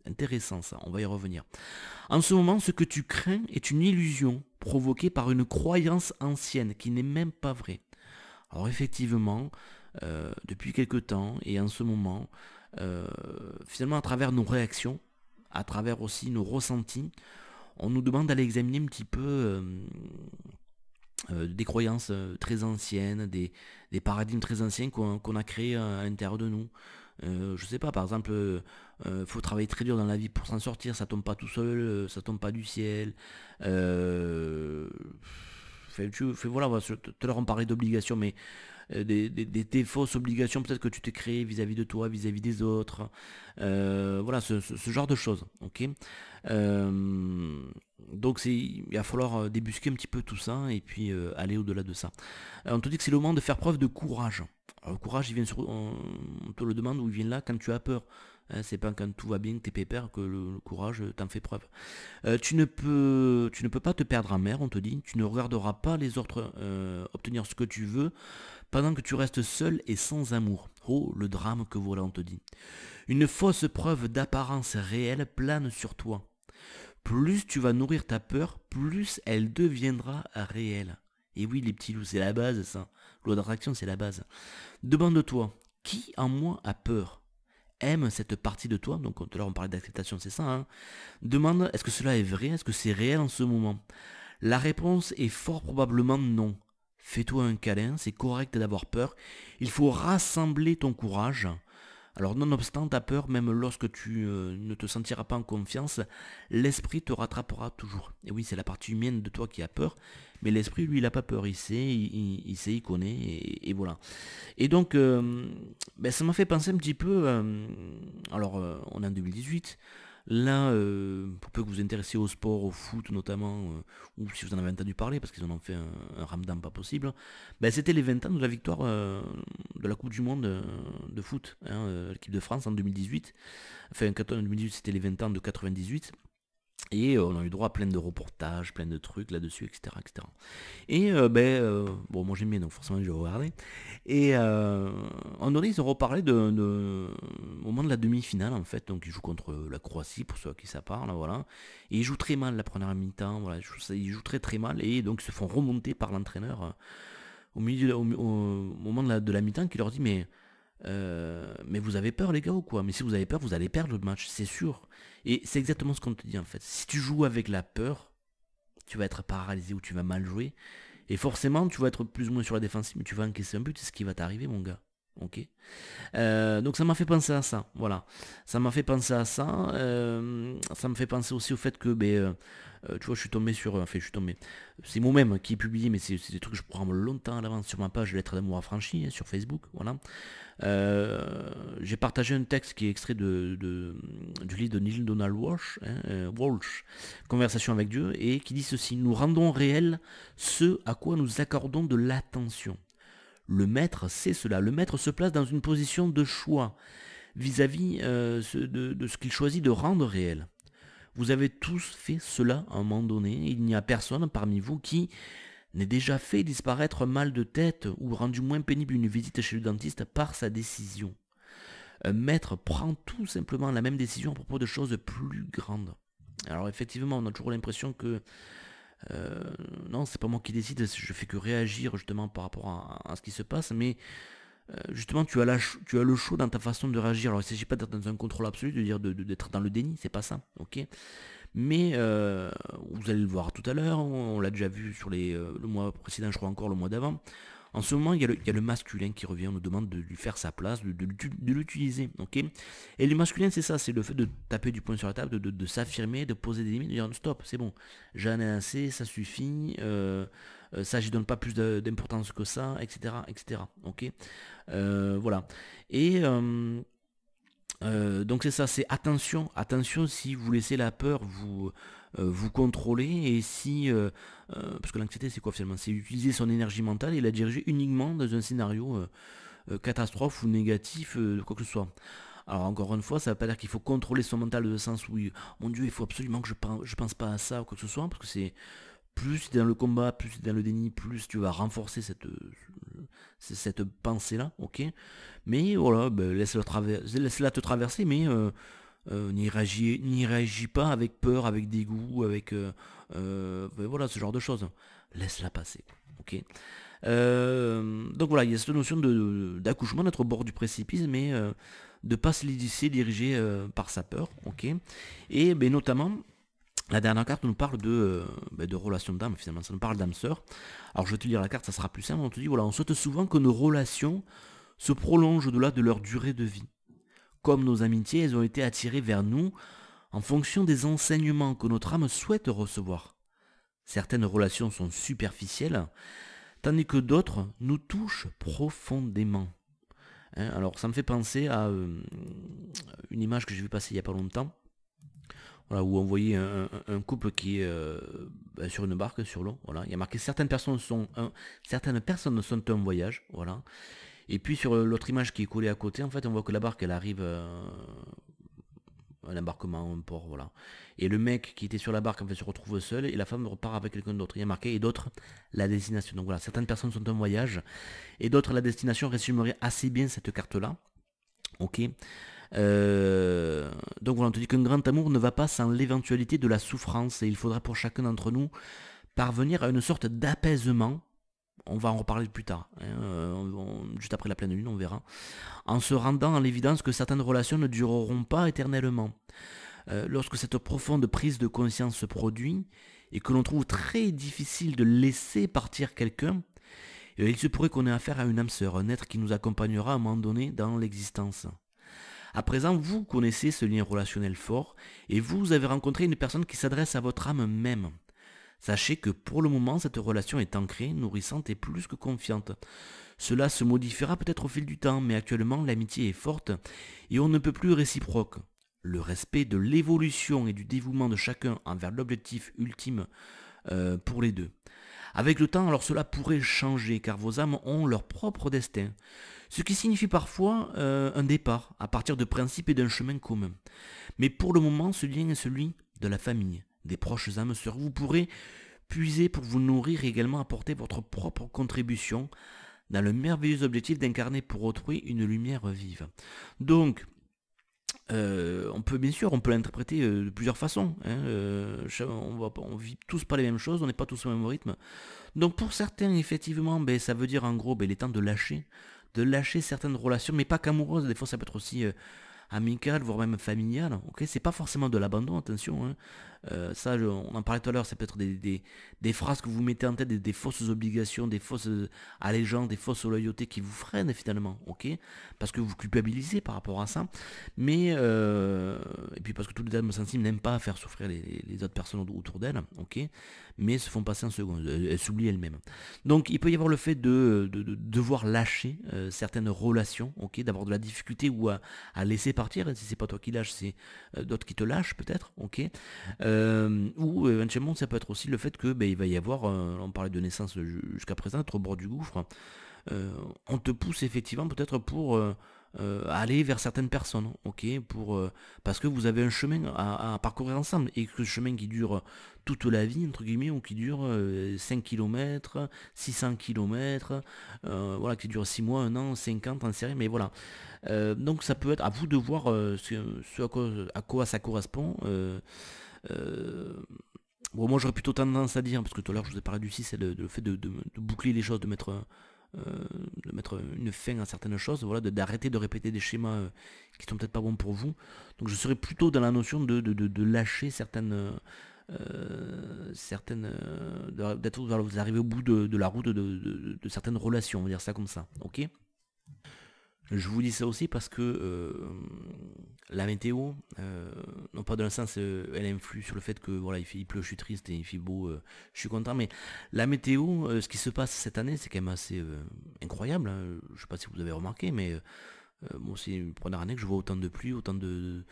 Intéressant ça, on va y revenir. En ce moment, ce que tu crains est une illusion provoquée par une croyance ancienne qui n'est même pas vraie. Alors effectivement, depuis quelque temps et en ce moment, finalement à travers nos réactions, à travers aussi nos ressentis, on nous demande d'aller examiner un petit peu des croyances très anciennes, des paradigmes très anciens qu'on a créés à l'intérieur de nous. Je sais pas, par exemple, faut travailler très dur dans la vie pour s'en sortir, ça tombe pas tout seul, ça tombe pas du ciel. Voilà, tout à l'heure on parlait d'obligations, mais des fausses obligations peut-être que tu t'es créé vis-à-vis de toi, vis-à-vis des autres. Voilà, ce genre de choses. Ok. Donc il va falloir débusquer un petit peu tout ça et puis aller au-delà de ça. On te dit que c'est le moment de faire preuve de courage. Alors, le courage, on te le demande où il vient là quand tu as peur. Hein, c'est pas quand tout va bien, que t'es pépère, que le courage t'en fait preuve. Tu ne peux pas te perdre en mer, on te dit. Tu ne regarderas pas les autres obtenir ce que tu veux pendant que tu restes seul et sans amour. Oh, le drame que voilà, on te dit. Une fausse preuve d'apparence réelle plane sur toi. Plus tu vas nourrir ta peur, plus elle deviendra réelle. Et oui, les petits loups, c'est la base, ça. Loi d'attraction, c'est la base. Demande-toi, qui en moi a peur? Aime cette partie de toi, donc tout à l'heure on parlait d'acceptation, c'est ça, hein. Demande, est-ce que cela est vrai? Est-ce que c'est réel en ce moment? La réponse est fort probablement non. Fais-toi un câlin, c'est correct d'avoir peur. Il faut rassembler ton courage. Alors nonobstant ta peur, même lorsque tu ne te sentiras pas en confiance, l'esprit te rattrapera toujours. Et oui, c'est la partie humaine de toi qui a peur, mais l'esprit, lui, il n'a pas peur, il sait, il sait, il connaît, et voilà. Et donc, ça m'a fait penser un petit peu, alors on est en 2018, là, pour peu que vous vous intéressiez au sport, au foot notamment, ou si vous en avez entendu parler, parce qu'ils en ont fait un ramadan pas possible, c'était les 20 ans de la victoire de la Coupe du Monde de foot, hein, l'équipe de France en 2018. Enfin, en 2018, c'était les 20 ans de 98. Et on a eu droit à plein de reportages, plein de trucs là-dessus, etc. etc. Et bon, moi j'aime bien, donc forcément je vais regarder. Et en donné, ils ont reparlé au moment de la demi-finale, en fait. Donc ils jouent contre la Croatie, pour ceux à qui ça parle, voilà. Et ils jouent très mal la première mi-temps, voilà. Ils jouent très très mal, et donc ils se font remonter par l'entraîneur au moment de la mi-temps, qui leur dit mais vous avez peur les gars ou quoi? Mais si vous avez peur, vous allez perdre le match, c'est sûr. Et c'est exactement ce qu'on te dit en fait. Si tu joues avec la peur, tu vas être paralysé ou tu vas mal jouer. Et forcément, tu vas être plus ou moins sur la défensive, mais tu vas encaisser un but, c'est ce qui va t'arriver mon gars. Ok. Donc ça m'a fait penser à ça, voilà. Ça m'a fait penser à ça. Ça me fait penser aussi au fait que, tu vois, je suis tombé sur, enfin, je suis tombé. C'est moi-même qui ai publié, mais c'est des trucs que je programme longtemps à l'avance sur ma page Lettres d'amour affranchi, hein, sur Facebook, voilà. J'ai partagé un texte qui est extrait du livre de Neil Donald Walsh, hein, Walsh, Conversation avec Dieu, et qui dit ceci: nous rendons réel ce à quoi nous accordons de l'attention. Le maître sait cela. Le maître se place dans une position de choix vis-à-vis de ce qu'il choisit de rendre réel. Vous avez tous fait cela à un moment donné. Il n'y a personne parmi vous qui n'ait déjà fait disparaître un mal de tête ou rendu moins pénible une visite chez le dentiste par sa décision. Un maître prend tout simplement la même décision à propos de choses plus grandes. Alors effectivement, on a toujours l'impression que non, c'est pas moi qui décide, je fais que réagir justement par rapport à ce qui se passe, mais justement tu as le choix dans ta façon de réagir. Alors il ne s'agit pas d'être dans un contrôle absolu, de dire d'être dans le déni, c'est pas ça, ok. Mais vous allez le voir tout à l'heure, on l'a déjà vu sur le mois précédent, je crois encore le mois d'avant. En ce moment, il y a le masculin qui revient, on nous demande de lui faire sa place, de l'utiliser, ok. Et le masculin, c'est ça, c'est le fait de taper du poing sur la table, de s'affirmer, de poser des limites, de dire stop, c'est bon, j'en ai assez, ça suffit, ça j'y donne pas plus d'importance que ça, etc., etc., ok. Voilà. Et donc c'est ça, c'est attention, attention si vous laissez la peur vous contrôler et si parce que l'anxiété c'est quoi finalement? C'est utiliser son énergie mentale et la diriger uniquement dans un scénario catastrophe ou négatif, quoi que ce soit. Alors encore une fois, ça ne veut pas dire qu'il faut contrôler son mental de sens où mon Dieu, il faut absolument que je pense pas à ça ou quoi que ce soit, parce que c'est plus tu es dans le combat, plus tu es dans le déni, plus tu vas renforcer cette pensée-là, ok. Mais voilà, ben, laisse-la te traverser, mais n'y réagis pas avec peur, avec dégoût, avec ben voilà, ce genre de choses. Laisse-la passer, ok. Donc voilà, il y a cette notion d'accouchement, d'être au bord du précipice, mais de ne pas se laisser diriger par sa peur, ok. Et ben, notamment, la dernière carte nous parle de relations d'âme, finalement, ça nous parle d'âme sœur. Alors je vais te lire la carte, ça sera plus simple, on te dit, voilà, on souhaite souvent que nos relations se prolongent au-delà de leur durée de vie. Comme nos amitiés, elles ont été attirées vers nous en fonction des enseignements que notre âme souhaite recevoir. Certaines relations sont superficielles, tandis que d'autres nous touchent profondément. Hein, alors ça me fait penser à une image que j'ai vu passer il n'y a pas longtemps. Voilà, où on voyait un couple qui est sur une barque sur l'eau. Voilà. Il y a marqué certaines personnes sont en voyage. Voilà. Et puis sur l'autre image qui est collée à côté, en fait, on voit que la barque elle arrive à un embarquement, un port, voilà. Et le mec qui était sur la barque en fait se retrouve seul et la femme repart avec quelqu'un d'autre. Il y a marqué et d'autres la destination. Donc voilà, certaines personnes sont en voyage et d'autres la destination résumerait assez bien cette carte là. Ok. Donc voilà, on te dit qu'un grand amour ne va pas sans l'éventualité de la souffrance et il faudra pour chacun d'entre nous parvenir à une sorte d'apaisement. On va en reparler plus tard, hein, juste après la pleine lune, on verra. En se rendant à l'évidence que certaines relations ne dureront pas éternellement. Lorsque cette profonde prise de conscience se produit et que l'on trouve très difficile de laisser partir quelqu'un, il se pourrait qu'on ait affaire à une âme sœur, un être qui nous accompagnera à un moment donné dans l'existence. À présent, vous connaissez ce lien relationnel fort et vous avez rencontré une personne qui s'adresse à votre âme même. Sachez que pour le moment, cette relation est ancrée, nourrissante et plus que confiante. Cela se modifiera peut-être au fil du temps, mais actuellement l'amitié est forte et on ne peut plus réciproque. Le respect de l'évolution et du dévouement de chacun envers l'objectif ultime pour les deux. Avec le temps, alors cela pourrait changer car vos âmes ont leur propre destin. Ce qui signifie parfois un départ à partir de principes et d'un chemin commun. Mais pour le moment, ce lien est celui de la famille, des proches âmes sœurs. Vous pourrez puiser pour vous nourrir et également apporter votre propre contribution dans le merveilleux objectif d'incarner pour autrui une lumière vive. Donc, on peut bien sûr, on peut l'interpréter de plusieurs façons. Hein, on vit tous pas les mêmes choses, on n'est pas tous au même rythme. Donc pour certains, effectivement, ben, ça veut dire en gros, ben, il est temps de lâcher certaines relations, mais pas qu'amoureuses. Des fois, ça peut être aussi amical, voire même familial. Ok, c'est pas forcément de l'abandon, attention. Hein. Ça, on en parlait tout à l'heure, ça peut être des phrases que vous mettez en tête, des fausses obligations, des fausses allégeances, des fausses loyautés qui vous freinent finalement, ok, parce que vous culpabilisez par rapport à ça, mais et puis parce que toutes les âmes sensibles n'aiment pas faire souffrir les autres personnes autour d'elles, ok, mais se font passer en seconde, elles s'oublient elles-mêmes. Donc il peut y avoir le fait de devoir lâcher certaines relations, ok, d'avoir de la difficulté ou à laisser partir, si c'est pas toi qui lâches, c'est d'autres qui te lâchent peut-être, ok. Ou éventuellement ça peut être aussi le fait que il va y avoir, on parlait de naissance jusqu'à présent, être au bord du gouffre, on te pousse effectivement peut-être pour aller vers certaines personnes, ok, parce que vous avez un chemin à parcourir ensemble, et que ce chemin qui dure toute la vie, entre guillemets, ou qui dure 5 km, 600 km, voilà, qui dure 6 mois, 1 an, 50, en série, mais voilà. Donc ça peut être à vous de voir à quoi ça correspond. Bon, moi j'aurais plutôt tendance à dire, parce que tout à l'heure je vous ai parlé du 6, c'est le fait de boucler les choses, de mettre de mettre une fin à certaines choses, voilà, d'arrêter de répéter des schémas qui sont peut-être pas bons pour vous. Donc je serais plutôt dans la notion de lâcher d'être, voilà, vous arrivez au bout de la route de certaines relations, on va dire ça comme ça, ok. Je vous dis ça aussi parce que la météo, non pas dans le sens elle influe sur le fait que voilà il pleut, je suis triste, et il fait beau, je suis content, mais la météo, ce qui se passe cette année, c'est quand même assez incroyable, hein. Je sais pas si vous avez remarqué, mais bon, c'est une première année que je vois autant de pluie, autant de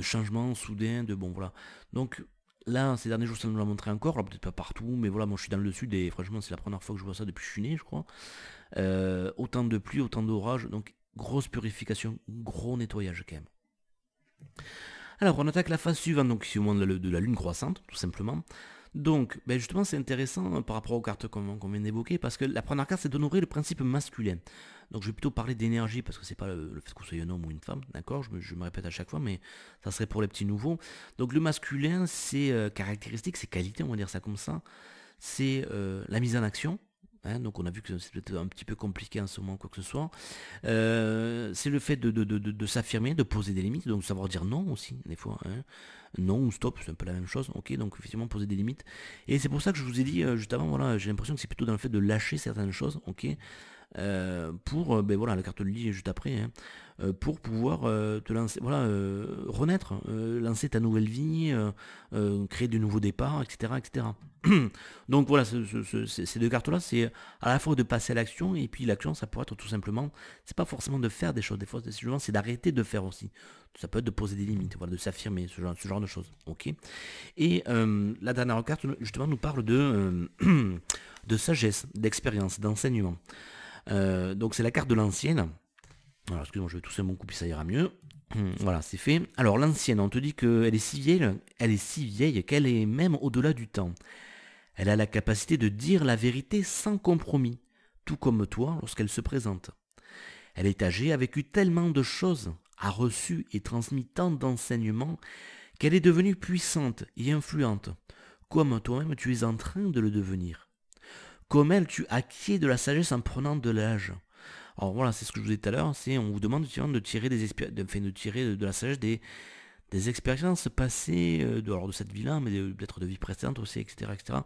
changements soudains, de bon voilà. Donc là, ces derniers jours, ça nous l'a montré encore, alors peut-être pas partout, mais voilà, moi je suis dans le sud et franchement c'est la première fois que je vois ça depuis que je suis né, je crois. Autant de pluie, autant d'orage, donc grosse purification, gros nettoyage quand même. Alors on attaque la phase suivante, donc ici au moment de la lune croissante, tout simplement. Donc ben justement c'est intéressant par rapport aux cartes qu'on vient d'évoquer, parce que la première carte c'est d'honorer le principe masculin. Donc je vais plutôt parler d'énergie, parce que c'est pas le fait que vous soyez un homme ou une femme, d'accord, je me répète à chaque fois, mais ça serait pour les petits nouveaux. Donc le masculin, c'est caractéristique, c'est qualité, on va dire ça comme ça, c'est la mise en action. Hein, donc on a vu que c'est peut-être un petit peu compliqué en ce moment, quoi que ce soit. C'est le fait de s'affirmer, de poser des limites, donc savoir dire non aussi, des fois. Hein. Non ou stop, c'est un peu la même chose. Ok, donc effectivement poser des limites. Et c'est pour ça que je vous ai dit juste avant, voilà, j'ai l'impression que c'est plutôt dans le fait de lâcher certaines choses, ok. Pour, ben voilà, la carte de lit est juste après, hein, pour pouvoir te lancer, voilà, renaître, lancer ta nouvelle vie, créer de nouveaux départs, etc. etc. Donc voilà, ces deux cartes-là, c'est à la fois de passer à l'action, et puis l'action, ça pourrait être tout simplement, c'est pas forcément de faire des choses, des fois, c'est d'arrêter de faire aussi. Ça peut être de poser des limites, voilà, de s'affirmer, ce genre de choses, ok. Et la dernière carte, justement, nous parle de sagesse, d'expérience, d'enseignement. Donc c'est la carte de l'ancienne. Alors excusez-moi, je vais tousser mon coup puis ça ira mieux. Voilà, c'est fait. Alors l'ancienne, on te dit qu'elle est si vieille qu'elle est même au-delà du temps. Elle a la capacité de dire la vérité sans compromis, tout comme toi lorsqu'elle se présente. Elle est âgée, a vécu tellement de choses, a reçu et transmis tant d'enseignements qu'elle est devenue puissante et influente, comme toi-même tu es en train de le devenir. Comme elle, tu acquiers de la sagesse en prenant de l'âge. Alors voilà, c'est ce que je vous disais tout à l'heure, c'est on vous demande de tirer de tirer de la sagesse des expériences passées, de cette vie-là, mais peut-être de vie précédente aussi, etc., etc.,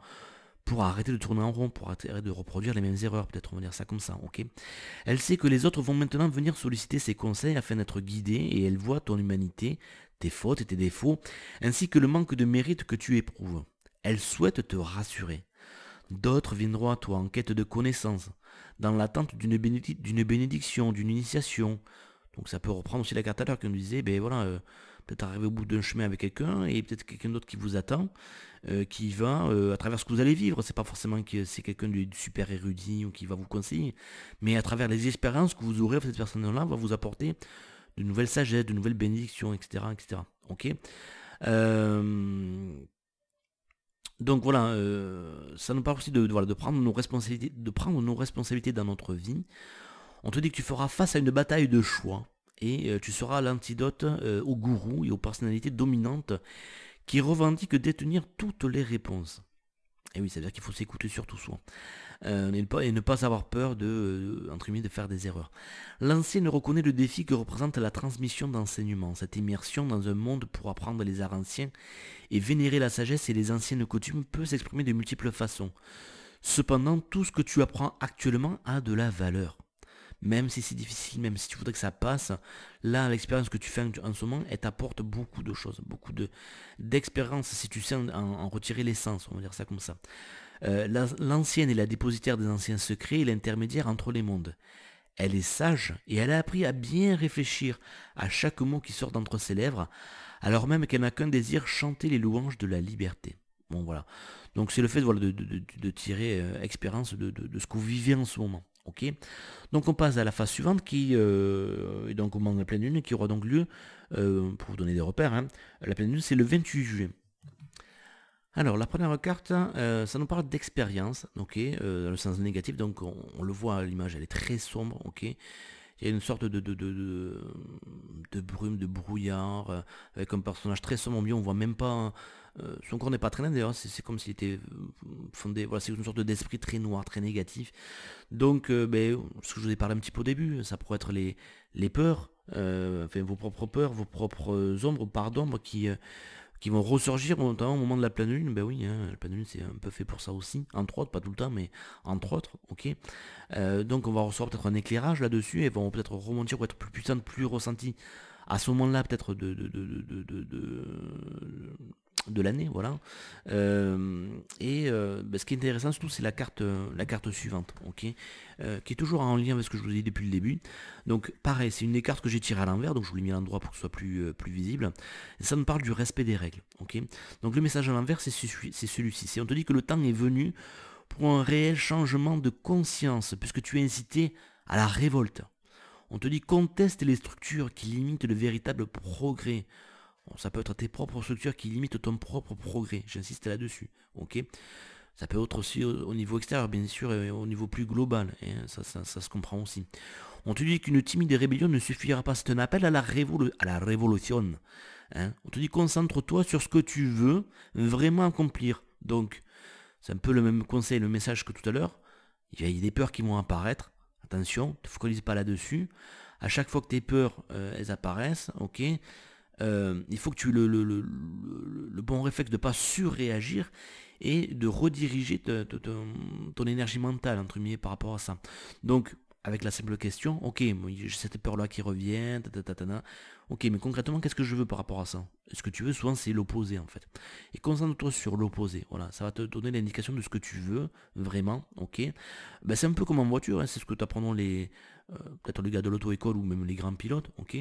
pour arrêter de tourner en rond, pour arrêter de reproduire les mêmes erreurs, peut-être on va dire ça comme ça, ok. Elle sait que les autres vont maintenant venir solliciter ses conseils afin d'être guidés, et elle voit ton humanité, tes fautes et tes défauts, ainsi que le manque de mérite que tu éprouves. Elle souhaite te rassurer. D'autres viendront à toi en quête de connaissances, dans l'attente d'une bénédiction, d'une initiation. Donc ça peut reprendre aussi la carte à l'heure qui nous disait, ben voilà, peut-être arriver au bout d'un chemin avec quelqu'un, et peut-être quelqu'un d'autre qui vous attend, qui va, à travers ce que vous allez vivre, c'est pas forcément que c'est quelqu'un de super érudit ou qui va vous conseiller, mais à travers les expériences que vous aurez, cette personne-là va vous apporter de nouvelles sagesses, de nouvelles bénédictions, etc. etc. Ok. Donc voilà, ça nous parle aussi voilà, de prendre nos responsabilités dans notre vie. On te dit que tu feras face à une bataille de choix, et tu seras l'antidote aux gourous et aux personnalités dominantes qui revendiquent détenir toutes les réponses. Et oui, ça veut dire qu'il faut s'écouter surtout soi. Et ne pas avoir peur entre guillemets, de faire des erreurs. L'ancienne reconnaît le défi que représente la transmission d'enseignement, cette immersion dans un monde pour apprendre les arts anciens et vénérer la sagesse et les anciennes coutumes peut s'exprimer de multiples façons. Cependant, tout ce que tu apprends actuellement a de la valeur. Même si c'est difficile, même si tu voudrais que ça passe, là, l'expérience que tu fais en ce moment, elle t'apporte beaucoup de choses, beaucoup d'expérience si tu sais en retirer l'essence, on va dire ça comme ça. L'ancienne est la dépositaire des anciens secrets et l'intermédiaire entre les mondes. Elle est sage et elle a appris à bien réfléchir à chaque mot qui sort d'entre ses lèvres, alors même qu'elle n'a qu'un désir, chanter les louanges de la liberté. Bon voilà. Donc c'est le fait voilà, de tirer expérience de ce que vous vivez en ce moment. Ok. Donc on passe à la phase suivante qui est donc au moment de la pleine lune, qui aura donc lieu, pour vous donner des repères, hein, la pleine lune c'est le 28 juillet. Alors la première carte, ça nous parle d'expérience, ok, dans le sens négatif, donc on le voit à l'image, elle est très sombre, ok. Il il y a une sorte de brume, de brouillard, avec un personnage très sombre, on voit même pas, son corps n'est pas très net d'ailleurs, c'est comme s'il était fondé, voilà, c'est une sorte d'esprit très noir, très négatif. Donc, ce que je vous ai parlé un petit peu au début, ça pourrait être les peurs, enfin vos propres peurs, vos propres ombres, parts d'ombre qui vont ressurgir notamment au moment de la pleine lune. Ben oui, hein, la pleine lune c'est un peu fait pour ça aussi, entre autres, pas tout le temps, mais entre autres, ok. Donc on va recevoir peut-être un éclairage là-dessus et vont peut-être remonter pour être plus puissante, plus ressentie à ce moment-là peut-être de l'année, voilà. Ce qui est intéressant surtout c'est la carte suivante, ok, qui est toujours en lien avec ce que je vous ai dit depuis le début. Donc pareil, c'est une des cartes que j'ai tirées à l'envers, donc je vous l'ai mis à l'endroit pour que ce soit plus visible. Et ça me parle du respect des règles, ok. Donc le message à l'envers c'est celui-ci, on te dit que le temps est venu pour un réel changement de conscience, puisque tu es incité à la révolte. On te dit conteste les structures qui limitent le véritable progrès. Bon, ça peut être tes propres structures qui limitent ton propre progrès, j'insiste là-dessus, ok. Ça peut être aussi au niveau extérieur, bien sûr, et au niveau plus global, hein, ça se comprend aussi. On te dit qu'une timide rébellion ne suffira pas, c'est un appel à la révolution. Hein. On te dit concentre-toi sur ce que tu veux vraiment accomplir. Donc, c'est un peu le même conseil, le message que tout à l'heure. Il y a des peurs qui vont apparaître, attention, ne te focalise pas là-dessus. À chaque fois que tes peurs, elles apparaissent, ok, il faut que tu aies le bon réflexe de ne pas surréagir et de rediriger ton énergie mentale, entre guillemets, par rapport à ça. Donc, avec la simple question, ok, j'ai cette peur-là qui revient, ok, mais concrètement, qu'est-ce que je veux par rapport à ça? Ce que tu veux, souvent, c'est l'opposé, en fait. Et concentre-toi sur l'opposé, voilà, ça va te donner l'indication de ce que tu veux, vraiment, ok. Ben, c'est un peu comme en voiture, hein, c'est ce que t'apprendront peut-être les gars de l'auto-école ou même les grands pilotes, ok.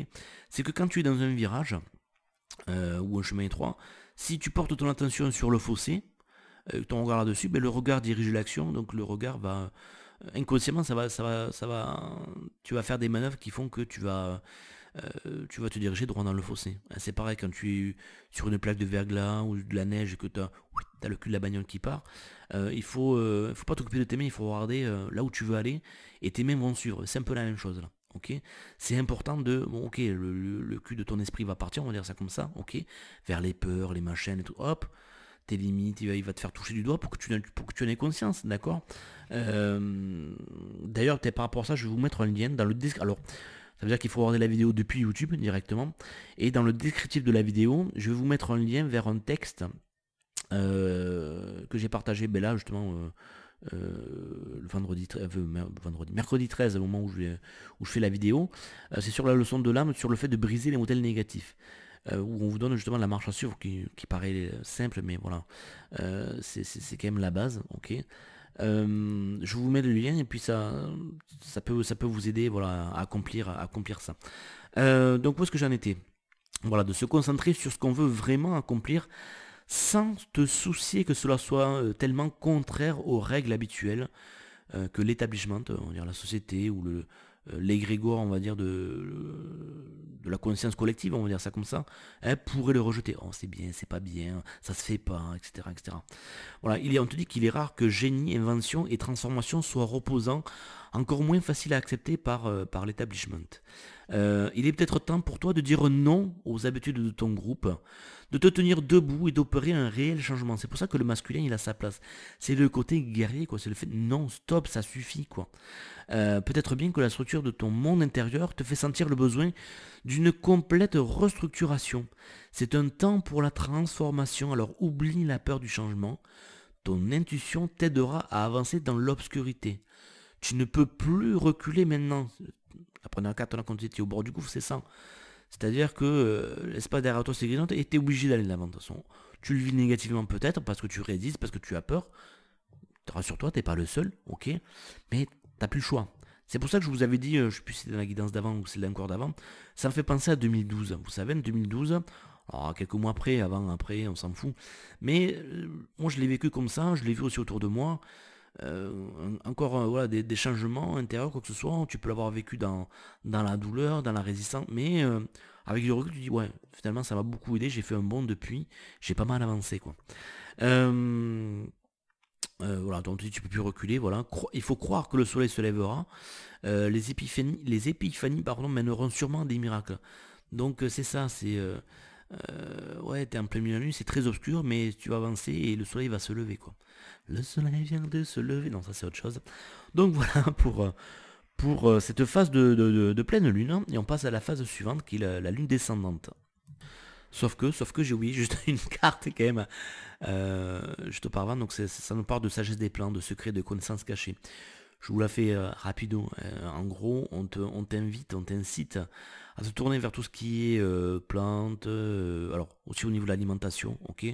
C'est que quand tu es dans un virage, ou un chemin étroit, si tu portes ton attention sur le fossé, ton regard là-dessus, ben, le regard dirige l'action, donc le regard va inconsciemment tu vas faire des manœuvres qui font que tu vas te diriger droit dans le fossé. C'est pareil quand tu es sur une plaque de verglas ou de la neige et que tu as le cul de la bagnole qui part, faut pas t'occuper de tes mains, il faut regarder là où tu veux aller et tes mains vont suivre. C'est un peu la même chose là. Ok, c'est important ok, le cul de ton esprit va partir, on va dire ça comme ça, ok, vers les peurs, les machines et tout, hop, tes limites, il va te faire toucher du doigt pour que tu en aies conscience, d'accord. D'ailleurs, par rapport à ça, je vais vous mettre un lien dans le descriptif. Alors, ça veut dire qu'il faut regarder la vidéo depuis YouTube directement. Et dans le descriptif de la vidéo, je vais vous mettre un lien vers un texte que j'ai partagé là justement mercredi 13, au moment où je fais la vidéo. C'est sur la leçon de l'âme, sur le fait de briser les modèles négatifs. Où on vous donne justement la marche à suivre qui paraît simple, mais voilà, c'est quand même la base, ok. Je vous mets le lien et puis ça peut vous aider, voilà, à accomplir ça. Donc où est-ce que j'en étais? Voilà, de se concentrer sur ce qu'on veut vraiment accomplir sans te soucier que cela soit tellement contraire aux règles habituelles que l'établissement, on va dire la société ou l'égrégore, on va dire, de la conscience collective, on va dire ça comme ça, pourrait le rejeter. Oh, c'est bien, c'est pas bien, ça se fait pas, etc. etc. Voilà, on te dit qu'il est rare que génie, invention et transformation soient reposants, encore moins faciles à accepter par l'établissement. Il est peut-être temps pour toi de dire non aux habitudes de ton groupe, de te tenir debout et d'opérer un réel changement. C'est pour ça que le masculin, il a sa place. C'est le côté guerrier, quoi. C'est le fait non, stop, ça suffit, quoi. Peut-être bien que la structure de ton monde intérieur te fait sentir le besoin d'une complète restructuration. C'est un temps pour la transformation, alors oublie la peur du changement. Ton intuition t'aidera à avancer dans l'obscurité. Tu ne peux plus reculer maintenant. La première carte, quand tu étais au bord du gouffre, c'est ça. C'est-à-dire que l'espace derrière toi c'est grisante et tu es obligé d'aller de l'avant. De toute façon, tu le vis négativement peut-être parce que tu résistes, parce que tu as peur. Rassure-toi, t'es pas le seul, ok. Mais t'as plus le choix. C'est pour ça que je vous avais dit, je sais plus si c'était dans la guidance d'avant ou c'est encore d'avant, ça me fait penser à 2012. Vous savez, en 2012, alors quelques mois après, après, on s'en fout. Mais moi je l'ai vécu comme ça, je l'ai vu aussi autour de moi. Encore voilà, des changements intérieurs, quoi que ce soit, tu peux l'avoir vécu dans la douleur, dans la résistance, mais avec le recul, tu dis ouais, finalement ça m'a beaucoup aidé, j'ai fait un bond depuis, j'ai pas mal avancé, quoi. Voilà, donc tu peux plus reculer, voilà. Il faut croire que le soleil se lèvera. Les épiphanies, pardon, mèneront sûrement à des miracles. Donc c'est ça, ouais, t'es en plein milieu de la nuit, c'est très obscur, mais tu vas avancer et le soleil va se lever, quoi. Le soleil vient de se lever. Non, ça c'est autre chose. Donc voilà pour cette phase de pleine lune, hein. Et on passe à la phase suivante qui est la lune descendante. Sauf que j'ai oublié juste une carte quand même, juste auparavant, donc ça nous parle de sagesse des plans, de secrets, de connaissances cachées. Je vous la fais rapido. En gros, on t'invite, on t'incite à se tourner vers tout ce qui est plantes, alors aussi au niveau de l'alimentation, ok.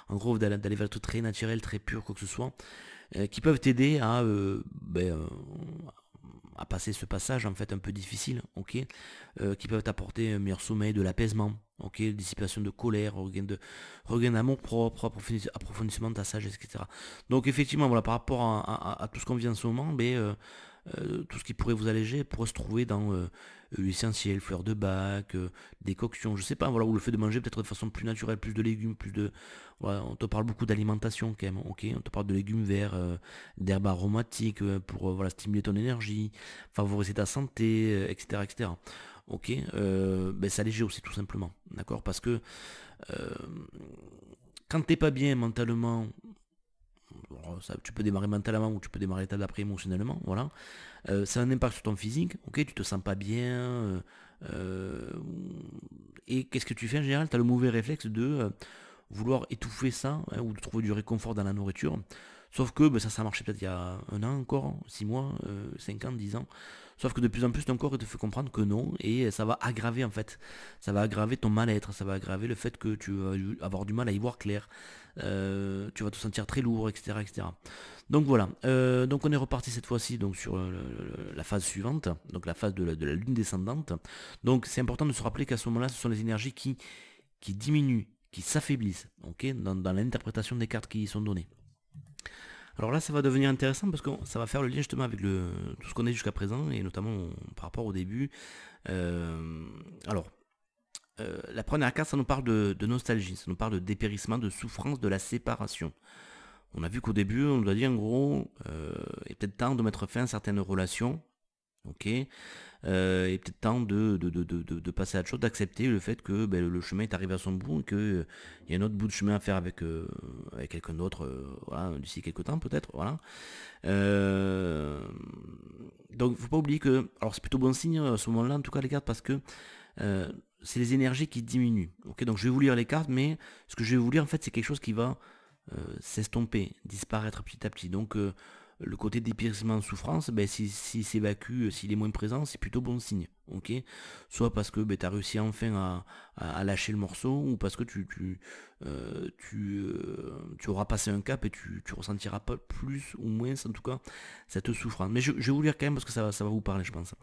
En gros, d'aller vers tout très naturel, très pur, quoi que ce soit, qui peuvent t'aider à passer ce passage en fait un peu difficile, ok, qui peuvent t'apporter un meilleur sommeil, de l'apaisement, ok, dissipation de colère, regain d'amour propre, approfondissement de ta sagesse, etc. Donc effectivement, voilà, par rapport à tout ce qu'on vit en ce moment, tout ce qui pourrait vous alléger pourrait se trouver dans l'essentiel, fleurs de bac, décoction, je sais pas, voilà, ou le fait de manger peut-être de façon plus naturelle, plus de légumes, voilà, on te parle beaucoup d'alimentation quand même, ok, on te parle de légumes verts, d'herbes aromatiques pour voilà, stimuler ton énergie, favoriser ta santé, etc., etc. Ok, s'alléger aussi tout simplement, d'accord, parce que euh, quand t'es pas bien mentalement, ça, tu peux démarrer mentalement ou tu peux démarrer l'étape d'après émotionnellement, voilà. Ça a un impact sur ton physique, ok, tu te sens pas bien, euh, et qu'est-ce que tu fais en général? Tu as le mauvais réflexe de vouloir étouffer ça, hein, ou de trouver du réconfort dans la nourriture. Sauf que ça a marché peut-être il y a un an encore, 6 mois, 5 ans, 10 ans. Sauf que de plus en plus ton corps te fait comprendre que non, et ça va aggraver en fait. Ça va aggraver ton mal-être, ça va aggraver le fait que tu vas avoir du mal à y voir clair. Tu vas te sentir très lourd, etc. etc. Donc voilà, donc on est reparti cette fois-ci donc sur la phase suivante, donc la phase de la lune descendante. Donc c'est important de se rappeler qu'à ce moment-là, ce sont les énergies qui diminuent, qui s'affaiblissent, ok, dans l'interprétation des cartes qui y sont données. Alors là, ça va devenir intéressant parce que ça va faire le lien justement avec tout ce qu'on est jusqu'à présent et notamment par rapport au début. Euh, alors, la première carte, ça nous parle de nostalgie, ça nous parle de dépérissement, de souffrance, de la séparation. On a vu qu'au début, on nous a dit en gros, il est peut-être temps de mettre fin à certaines relations, ok, il est peut-être temps de passer à autre chose, d'accepter le fait que le chemin est arrivé à son bout et qu'il y a un autre bout de chemin à faire avec quelqu'un d'autre, voilà, d'ici quelques temps peut-être, voilà. Donc il ne faut pas oublier que, alors c'est plutôt bon signe à ce moment-là, en tout cas les cartes, parce que c'est les énergies qui diminuent. Ok, donc je vais vous lire les cartes, mais ce que je vais vous lire en fait c'est quelque chose qui va s'estomper, disparaître petit à petit. Donc le côté dépérissement souffrance, s'il s'évacue, s'il est moins présent, c'est plutôt bon signe. Ok, soit parce que tu as réussi enfin à lâcher le morceau, ou parce que tu auras passé un cap et tu ressentiras pas plus ou moins, en tout cas, cette souffrance. Mais je vais vous lire quand même parce que ça va vous parler, je pense.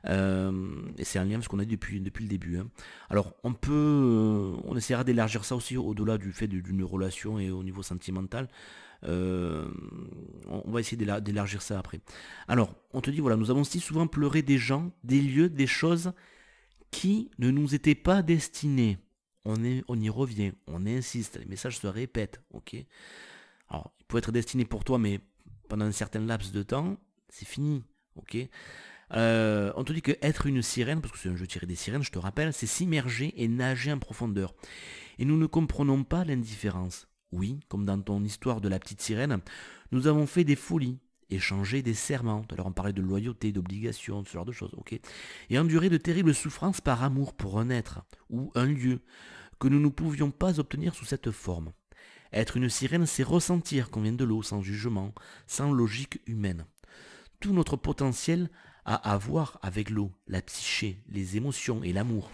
Et c'est un lien parce qu'on a dit depuis le début, hein. Alors on essaiera d'élargir ça aussi au-delà du fait d'une relation et au niveau sentimental. On va essayer d'élargir ça après. Alors, on te dit, voilà, nous avons si souvent pleuré des gens, des lieux, des choses qui ne nous étaient pas destinés. On y revient, on insiste, les messages se répètent, ok. Alors, il peut être destiné pour toi, mais pendant un certain laps de temps, c'est fini, ok. On te dit que être une sirène, parce que c'est un jeu tiré des sirènes, je te rappelle, c'est s'immerger et nager en profondeur. Et nous ne comprenons pas l'indifférence. Oui, comme dans ton histoire de la petite sirène, nous avons fait des folies, échangé des serments, tout à l'heure on parlait de loyauté, d'obligation, ce genre de choses, ok, et enduré de terribles souffrances par amour pour un être, ou un lieu, que nous ne pouvions pas obtenir sous cette forme. Être une sirène, c'est ressentir qu'on vient de l'eau, sans jugement, sans logique humaine. Tout notre potentiel a à voir avec l'eau, la psyché, les émotions et l'amour.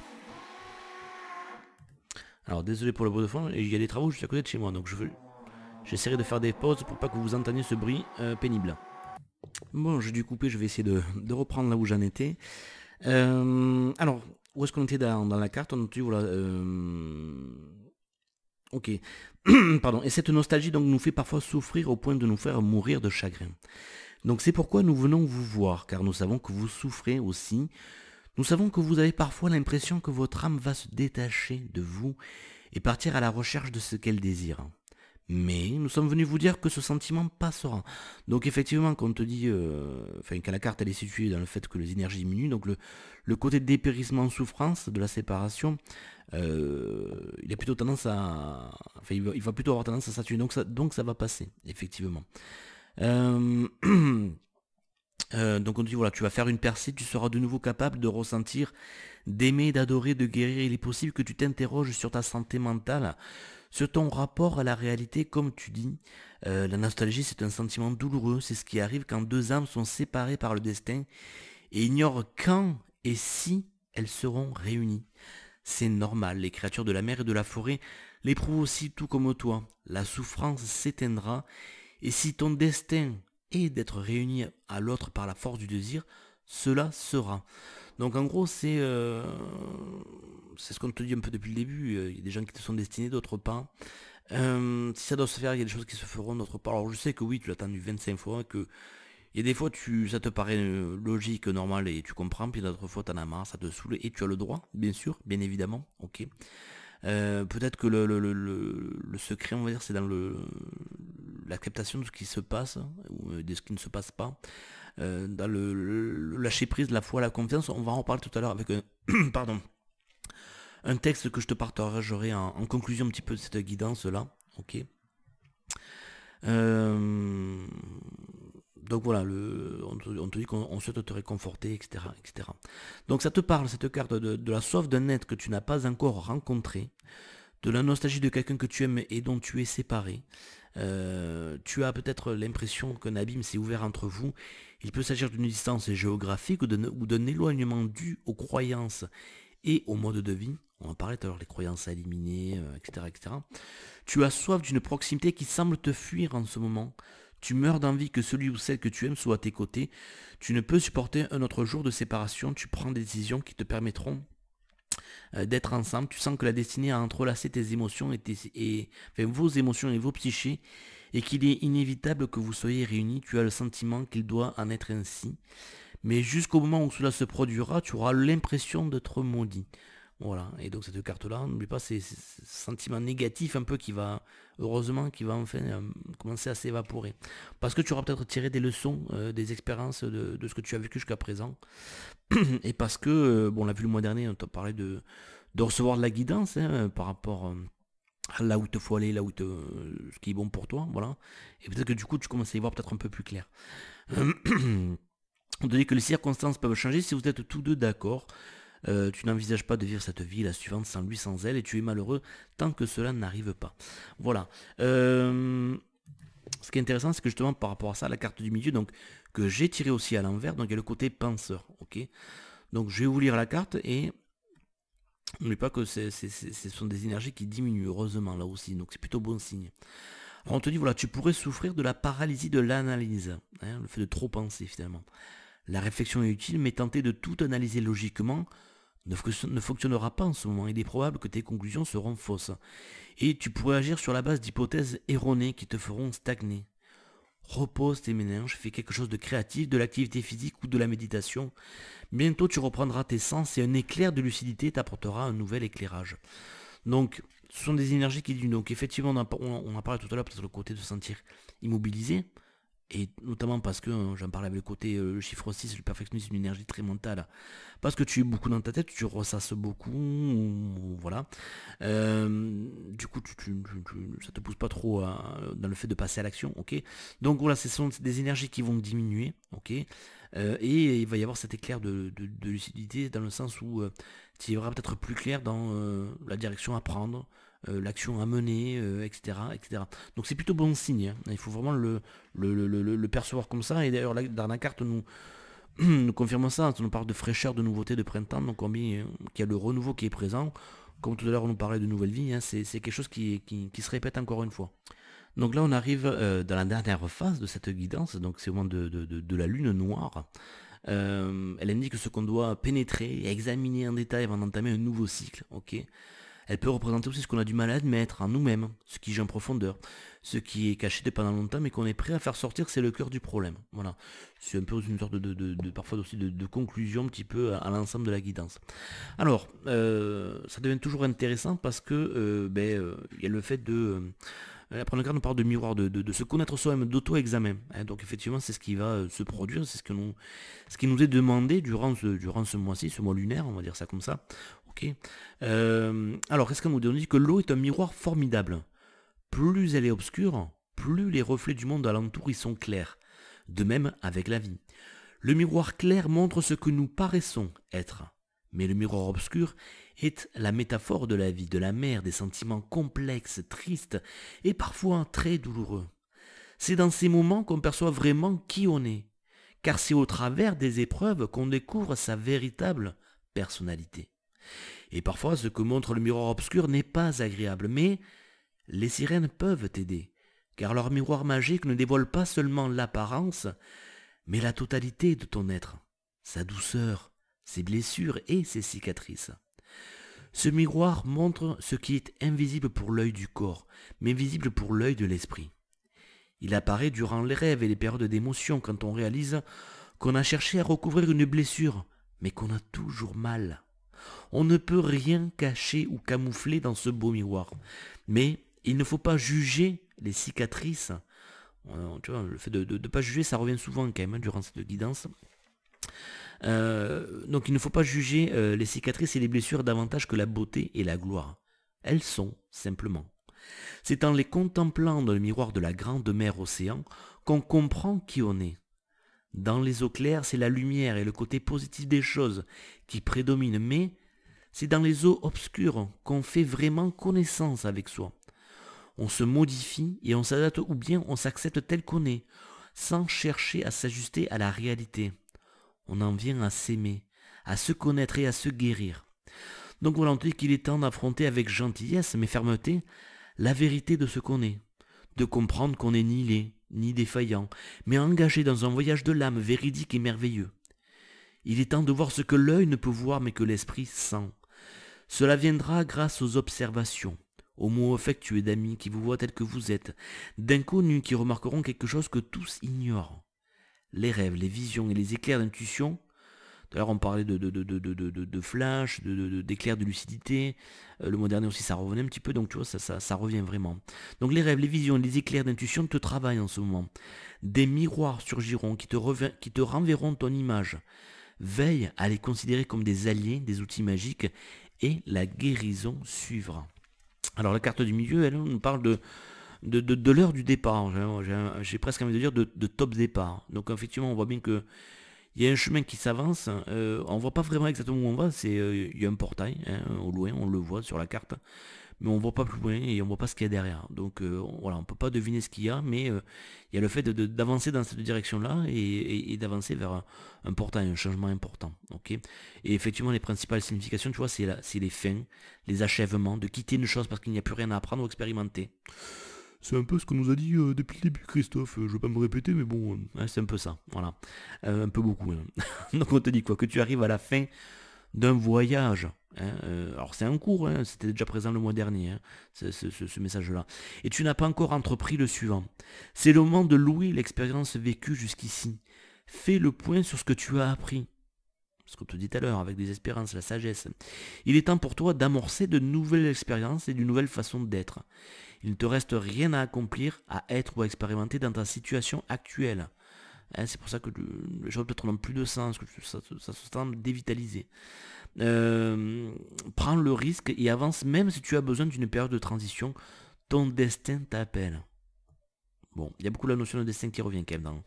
Alors désolé pour le bruit de fond, il y a des travaux juste à côté de chez moi, donc j'essaierai de faire des pauses pour pas que vous entendiez ce bruit pénible. Bon, j'ai dû couper, je vais essayer de reprendre là où j'en étais. Alors, où est-ce qu'on était dans la carte? On était, voilà, ok. Pardon. Et cette nostalgie donc nous fait parfois souffrir au point de nous faire mourir de chagrin. Donc c'est pourquoi nous venons vous voir, car nous savons que vous souffrez aussi. Nous savons que vous avez parfois l'impression que votre âme va se détacher de vous et partir à la recherche de ce qu'elle désire. Mais nous sommes venus vous dire que ce sentiment passera. Donc effectivement, quand on te dit, quand la carte elle est située dans le fait que les énergies diminuent, donc le côté dépérissement souffrance de la séparation, il a plutôt tendance à, il va plutôt avoir tendance à s'atténuer. Donc ça va passer, effectivement. Euh, donc on te dit voilà, tu vas faire une percée, tu seras de nouveau capable de ressentir, d'aimer, d'adorer, de guérir. Il est possible que tu t'interroges sur ta santé mentale, sur ton rapport à la réalité, comme tu dis. La nostalgie, c'est un sentiment douloureux, c'est ce qui arrive quand deux âmes sont séparées par le destin et ignorent quand et si elles seront réunies. C'est normal, les créatures de la mer et de la forêt l'éprouvent aussi tout comme toi. La souffrance s'éteindra, et si ton destin est d'être réuni à l'autre par la force du désir, cela sera. Donc en gros, c'est ce qu'on te dit un peu depuis le début. Il y a des gens qui te sont destinés, d'autres pas. Si ça doit se faire, il y a des choses qui se feront, d'autres pas. Alors je sais que oui, tu l'as attendu 25 fois, que il y a des fois ça te paraît logique, normal et tu comprends, puis d'autres fois t'en as marre, ça te saoule et tu as le droit, bien sûr, bien évidemment, ok. Peut-être que le secret, on va dire, c'est dans l'acceptation de ce qui se passe ou de ce qui ne se passe pas. Dans le lâcher prise, la foi, la confiance, on va en reparler tout à l'heure avec un, pardon, un texte que je te partagerai en conclusion un petit peu de cette guidance là, ok. Donc voilà, on te dit qu'on souhaite te réconforter, etc., etc. Donc ça te parle, cette carte, de la soif d'un être que tu n'as pas encore rencontré, de la nostalgie de quelqu'un que tu aimes et dont tu es séparé. Tu as peut-être l'impression qu'un abîme s'est ouvert entre vous. Il peut s'agir d'une distance géographique ou d'un éloignement dû aux croyances et au mode de vie. On en parlait tout à l'heure, les croyances à éliminer, etc., etc. Tu as soif d'une proximité qui semble te fuir en ce moment. Tu meurs d'envie que celui ou celle que tu aimes soit à tes côtés. Tu ne peux supporter un autre jour de séparation. Tu prends des décisions qui te permettront d'être ensemble. Tu sens que la destinée a entrelacé tes émotions vos émotions et vos psychés, et qu'il est inévitable que vous soyez réunis. Tu as le sentiment qu'il doit en être ainsi. Mais jusqu'au moment où cela se produira, tu auras l'impression d'être maudit. Voilà, et donc cette carte-là, n'oublie pas, c'est ce sentiment négatif un peu heureusement, qui va enfin commencer à s'évaporer. Parce que tu auras peut-être tiré des leçons, des expériences de ce que tu as vécu jusqu'à présent. Et parce que, bon, on l'a vu le mois dernier, on t'a parlé de recevoir de la guidance par rapport à là où il te faut aller, ce qui est bon pour toi, voilà. Et peut-être que du coup, tu commences à y voir peut-être un peu plus clair. On te dit que les circonstances peuvent changer si vous êtes tous deux d'accord. Tu n'envisages pas de vivre cette vie, la suivante, sans lui, sans elle, et tu es malheureux tant que cela n'arrive pas. Voilà. Ce qui est intéressant, c'est que justement par rapport à ça, la carte du milieu, donc que j'ai tiré aussi à l'envers, donc il y a le côté penseur, ok. Donc je vais vous lire la carte et n'oubliez pas que ce sont des énergies qui diminuent, heureusement là aussi, donc c'est plutôt bon signe. Alors on te dit voilà, tu pourrais souffrir de la paralysie de l'analyse, hein, le fait de trop penser finalement. La réflexion est utile, mais tenter de tout analyser logiquement ne fonctionnera pas en ce moment. Il est probable que tes conclusions seront fausses. Et tu pourrais agir sur la base d'hypothèses erronées qui te feront stagner. Repose tes méninges, fais quelque chose de créatif, de l'activité physique ou de la méditation. Bientôt tu reprendras tes sens et un éclair de lucidité t'apportera un nouvel éclairage. Donc, ce sont des énergies qui disent. Donc effectivement, on a parlé tout à l'heure, peut-être le côté de se sentir immobilisé. Et notamment parce que, j'en parlais avec le côté, le chiffre 6, le perfectionnisme, une énergie très mentale. Parce que tu es beaucoup dans ta tête, tu ressasses beaucoup, voilà. Du coup, ça te pousse pas trop dans le fait de passer à l'action, ok. Donc voilà, ce sont des énergies qui vont diminuer, ok. Et il va y avoir cet éclair de lucidité dans le sens où tu verras peut-être plus clair dans la direction à prendre, l'action à mener, etc., etc. Donc c'est plutôt bon signe, hein. Il faut vraiment le percevoir comme ça. Et d'ailleurs, dans la carte, nous confirmons ça. On nous parle de fraîcheur, de nouveauté, de printemps. Donc qu'il y a le renouveau qui est présent. Comme tout à l'heure, on nous parlait de nouvelle vie. Hein, c'est quelque chose qui se répète encore une fois. Donc là, on arrive dans la dernière phase de cette guidance. Donc c'est au moment de la lune noire. Elle indique ce qu'on doit pénétrer et examiner en détail avant d'entamer un nouveau cycle. Ok. Elle peut représenter aussi ce qu'on a du mal à admettre en nous-mêmes, ce qui gît en profondeur, ce qui est caché depuis pendant longtemps mais qu'on est prêt à faire sortir, c'est le cœur du problème. Voilà. C'est un peu une sorte parfois aussi de conclusion un petit peu à l'ensemble de la guidance. Alors, ça devient toujours intéressant parce que il y a le fait La première carte nous parle de miroir, de se connaître soi-même, d'auto-examen. Hein. Donc effectivement, c'est ce qui va se produire, c'est ce qui nous est demandé durant ce mois-ci, ce mois lunaire, on va dire ça comme ça. Ok. Alors, qu'est-ce qu'on nous dit? On dit que l'eau est un miroir formidable. Plus elle est obscure, plus les reflets du monde alentour y sont clairs. De même avec la vie. Le miroir clair montre ce que nous paraissons être. Mais le miroir obscur est la métaphore de la vie, de la mer, des sentiments complexes, tristes et parfois très douloureux. C'est dans ces moments qu'on perçoit vraiment qui on est, car c'est au travers des épreuves qu'on découvre sa véritable personnalité. Et parfois, ce que montre le miroir obscur n'est pas agréable, mais les sirènes peuvent t'aider, car leur miroir magique ne dévoile pas seulement l'apparence, mais la totalité de ton être, sa douceur, ses blessures et ses cicatrices. Ce miroir montre ce qui est invisible pour l'œil du corps, mais visible pour l'œil de l'esprit. Il apparaît durant les rêves et les périodes d'émotion quand on réalise qu'on a cherché à recouvrir une blessure, mais qu'on a toujours mal. On ne peut rien cacher ou camoufler dans ce beau miroir. Mais il ne faut pas juger les cicatrices. Tu vois, le fait de ne pas juger, ça revient souvent quand même durant cette guidance. Donc il ne faut pas juger les cicatrices et les blessures davantage que la beauté et la gloire. Elles sont, simplement. C'est en les contemplant dans le miroir de la grande mer océan qu'on comprend qui on est. Dans les eaux claires, c'est la lumière et le côté positif des choses qui prédominent, mais c'est dans les eaux obscures qu'on fait vraiment connaissance avec soi. On se modifie et on s'adapte ou bien on s'accepte tel qu'on est, sans chercher à s'ajuster à la réalité. On en vient à s'aimer, à se connaître et à se guérir. Donc voilà, on dit qu'il est temps d'affronter avec gentillesse mais fermeté la vérité de ce qu'on est, de comprendre qu'on n'est ni laid, ni défaillant, mais engagé dans un voyage de l'âme véridique et merveilleux. Il est temps de voir ce que l'œil ne peut voir mais que l'esprit sent. Cela viendra grâce aux observations, aux mots affectueux d'amis qui vous voient tel que vous êtes, d'inconnus qui remarqueront quelque chose que tous ignorent. Les rêves, les visions et les éclairs d'intuition. D'ailleurs, on parlait de flash, d'éclairs de lucidité. Le mois dernier aussi, ça revenait un petit peu, donc tu vois, ça revient vraiment. Donc les rêves, les visions, les éclairs d'intuition te travaillent en ce moment. Des miroirs surgiront qui te renverront ton image. Veille à les considérer comme des alliés, des outils magiques, et la guérison suivra. Alors la carte du milieu, elle nous parle de l'heure du départ. J'ai presque envie de dire de top départ. Donc effectivement, on voit bien que il y a un chemin qui s'avance, on ne voit pas vraiment exactement où on va, il y a un portail, hein, au loin, on le voit sur la carte, mais on ne voit pas plus loin et on ne voit pas ce qu'il y a derrière. Donc voilà, on ne peut pas deviner ce qu'il y a, mais il y a le fait d'avancer dans cette direction-là et d'avancer vers un portail, un changement important. Okay, et effectivement, les principales significations, tu vois, c'est les fins, les achèvements, de quitter une chose parce qu'il n'y a plus rien à apprendre ou expérimenter. C'est un peu ce qu'on nous a dit depuis le début, Christophe. Je ne veux pas me répéter, mais bon, c'est un peu ça. Voilà. Un peu beaucoup. Hein. Donc on te dit quoi? Que tu arrives à la fin d'un voyage. Hein, alors c'est un cours, hein, c'était déjà présent le mois dernier, hein, ce message-là. Et tu n'as pas encore entrepris le suivant. C'est le moment de louer l'expérience vécue jusqu'ici. Fais le point sur ce que tu as appris. Ce qu'on te dit tout à l'heure, avec des espérances, la sagesse. Il est temps pour toi d'amorcer de nouvelles expériences et d'une nouvelle façon d'être. Il ne te reste rien à accomplir, à être ou à expérimenter dans ta situation actuelle. Hein, c'est pour ça que les choses peut-être n'ont plus de sens, que ça se sent dévitalisé. Prends le risque et avance même si tu as besoin d'une période de transition. Ton destin t'appelle. Bon, il y a beaucoup la notion de destin qui revient quand même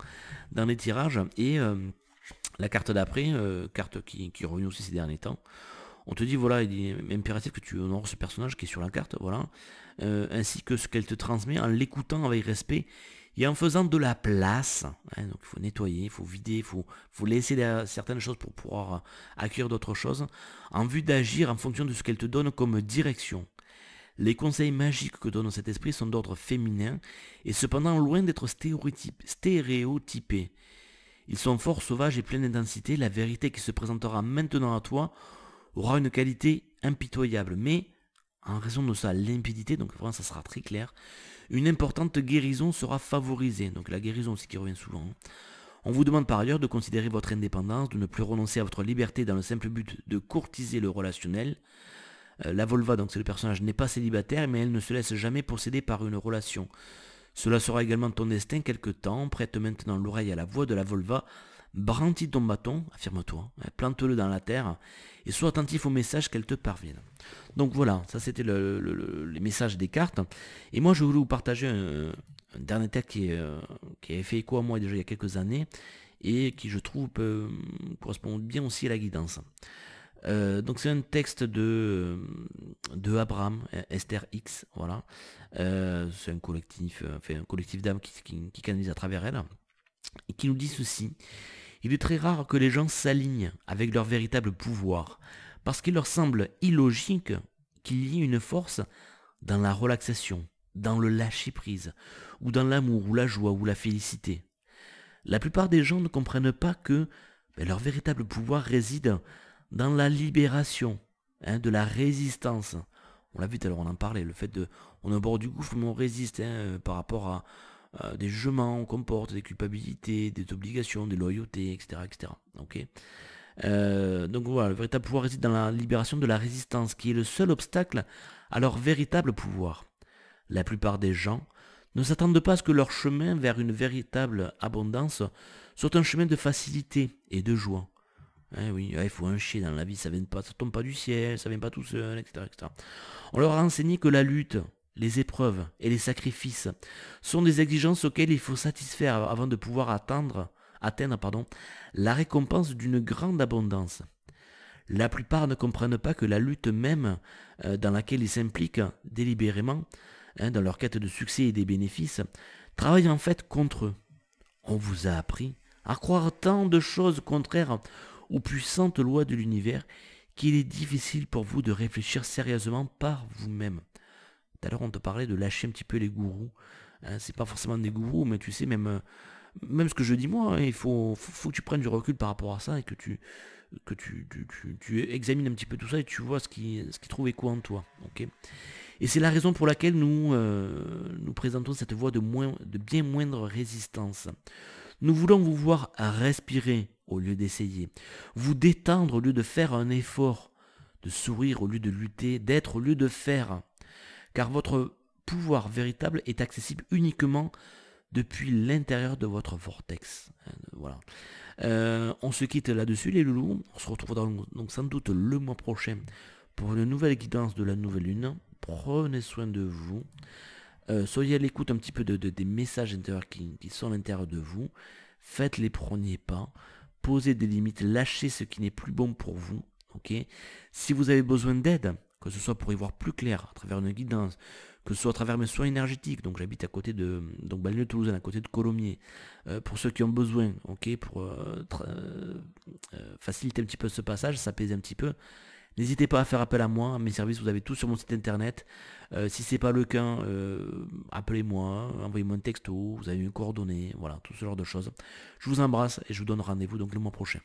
dans les tirages. Et la carte d'après, carte qui revient aussi ces derniers temps, on te dit, voilà, il est impératif que tu honores ce personnage qui est sur la carte, voilà, ainsi que ce qu'elle te transmet en l'écoutant avec respect et en faisant de la place. Hein, donc il faut nettoyer, il faut vider, il faut laisser certaines choses pour pouvoir accueillir d'autres choses, en vue d'agir en fonction de ce qu'elle te donne comme direction. Les conseils magiques que donne cet esprit sont d'ordre féminin et cependant loin d'être stéréotypés. Ils sont fort sauvages et pleins d'intensité. La vérité qui se présentera maintenant à toi aura une qualité impitoyable, mais en raison de sa limpidité, donc vraiment ça sera très clair, une importante guérison sera favorisée. Donc la guérison aussi qui revient souvent. On vous demande par ailleurs de considérer votre indépendance, de ne plus renoncer à votre liberté dans le simple but de courtiser le relationnel. La Volva, donc c'est le personnage, n'est pas célibataire, mais elle ne se laisse jamais posséder par une relation. Cela sera également ton destin quelque temps. Prête maintenant l'oreille à la voix de la Volva. Brandis ton bâton, affirme-toi, plante-le dans la terre et sois attentif aux messages qu'elles te parviennent. Donc voilà, ça c'était les messages des cartes. Et moi je voulais vous partager un dernier texte qui avait fait écho à moi déjà il y a quelques années et qui je trouve correspond bien aussi à la guidance. Donc c'est un texte de Abraham, Esther X, voilà. C'est un collectif d'âmes qui canalise à travers elle, et qui nous dit ceci. Il est très rare que les gens s'alignent avec leur véritable pouvoir, parce qu'il leur semble illogique qu'il y ait une force dans la relaxation, dans le lâcher-prise, ou dans l'amour, ou la joie, ou la félicité. La plupart des gens ne comprennent pas que leur véritable pouvoir réside dans la libération, de la résistance. On l'a vu tout à l'heure, on en parlait, le fait de... On est au bord du gouffre, mais on résiste par rapport à des jugements, on comporte des culpabilités, des obligations, des loyautés, etc. etc. Okay, donc voilà, le véritable pouvoir réside dans la libération de la résistance, qui est le seul obstacle à leur véritable pouvoir. La plupart des gens ne s'attendent pas à ce que leur chemin vers une véritable abondance soit un chemin de facilité et de joie. Oui, il faut un chien dans la vie, ça ne tombe pas du ciel, ça ne vient pas tout seul, etc., etc. On leur a enseigné que la lutte, les épreuves et les sacrifices sont des exigences auxquelles il faut satisfaire avant de pouvoir atteindre la récompense d'une grande abondance. La plupart ne comprennent pas que la lutte même dans laquelle ils s'impliquent délibérément, dans leur quête de succès et des bénéfices, travaille en fait contre eux. On vous a appris à croire tant de choses contraires aux puissantes lois de l'univers qu'il est difficile pour vous de réfléchir sérieusement par vous-même. Tout à l'heure on te parlait de lâcher un petit peu les gourous. C'est pas forcément des gourous, mais tu sais, même ce que je dis moi, il faut que tu prennes du recul par rapport à ça et que tu examines un petit peu tout ça et tu vois ce qui trouve écho en toi. Okay, et c'est la raison pour laquelle nous présentons cette voie de bien moindre résistance. Nous voulons vous voir respirer au lieu d'essayer, vous détendre au lieu de faire un effort, de sourire au lieu de lutter, d'être au lieu de faire. Car votre pouvoir véritable est accessible uniquement depuis l'intérieur de votre vortex. Voilà. On se quitte là-dessus les loulous. On se retrouve donc sans doute le mois prochain pour une nouvelle guidance de la nouvelle lune. Prenez soin de vous. Soyez à l'écoute un petit peu des messages intérieurs qui sont à l'intérieur de vous. Faites les premiers pas. Posez des limites. Lâchez ce qui n'est plus bon pour vous. Okay, si vous avez besoin d'aide, que ce soit pour y voir plus clair à travers une guidance, que ce soit à travers mes soins énergétiques, donc j'habite à côté de Banlieue-Toulousaine, à côté de Colomiers, pour ceux qui ont besoin, pour faciliter un petit peu ce passage, s'apaiser un petit peu, n'hésitez pas à faire appel à moi, à mes services, vous avez tout sur mon site internet. Si c'est pas le cas, appelez-moi, envoyez-moi un texto, vous avez mes coordonnées, voilà, tout ce genre de choses. Je vous embrasse et je vous donne rendez-vous donc le mois prochain.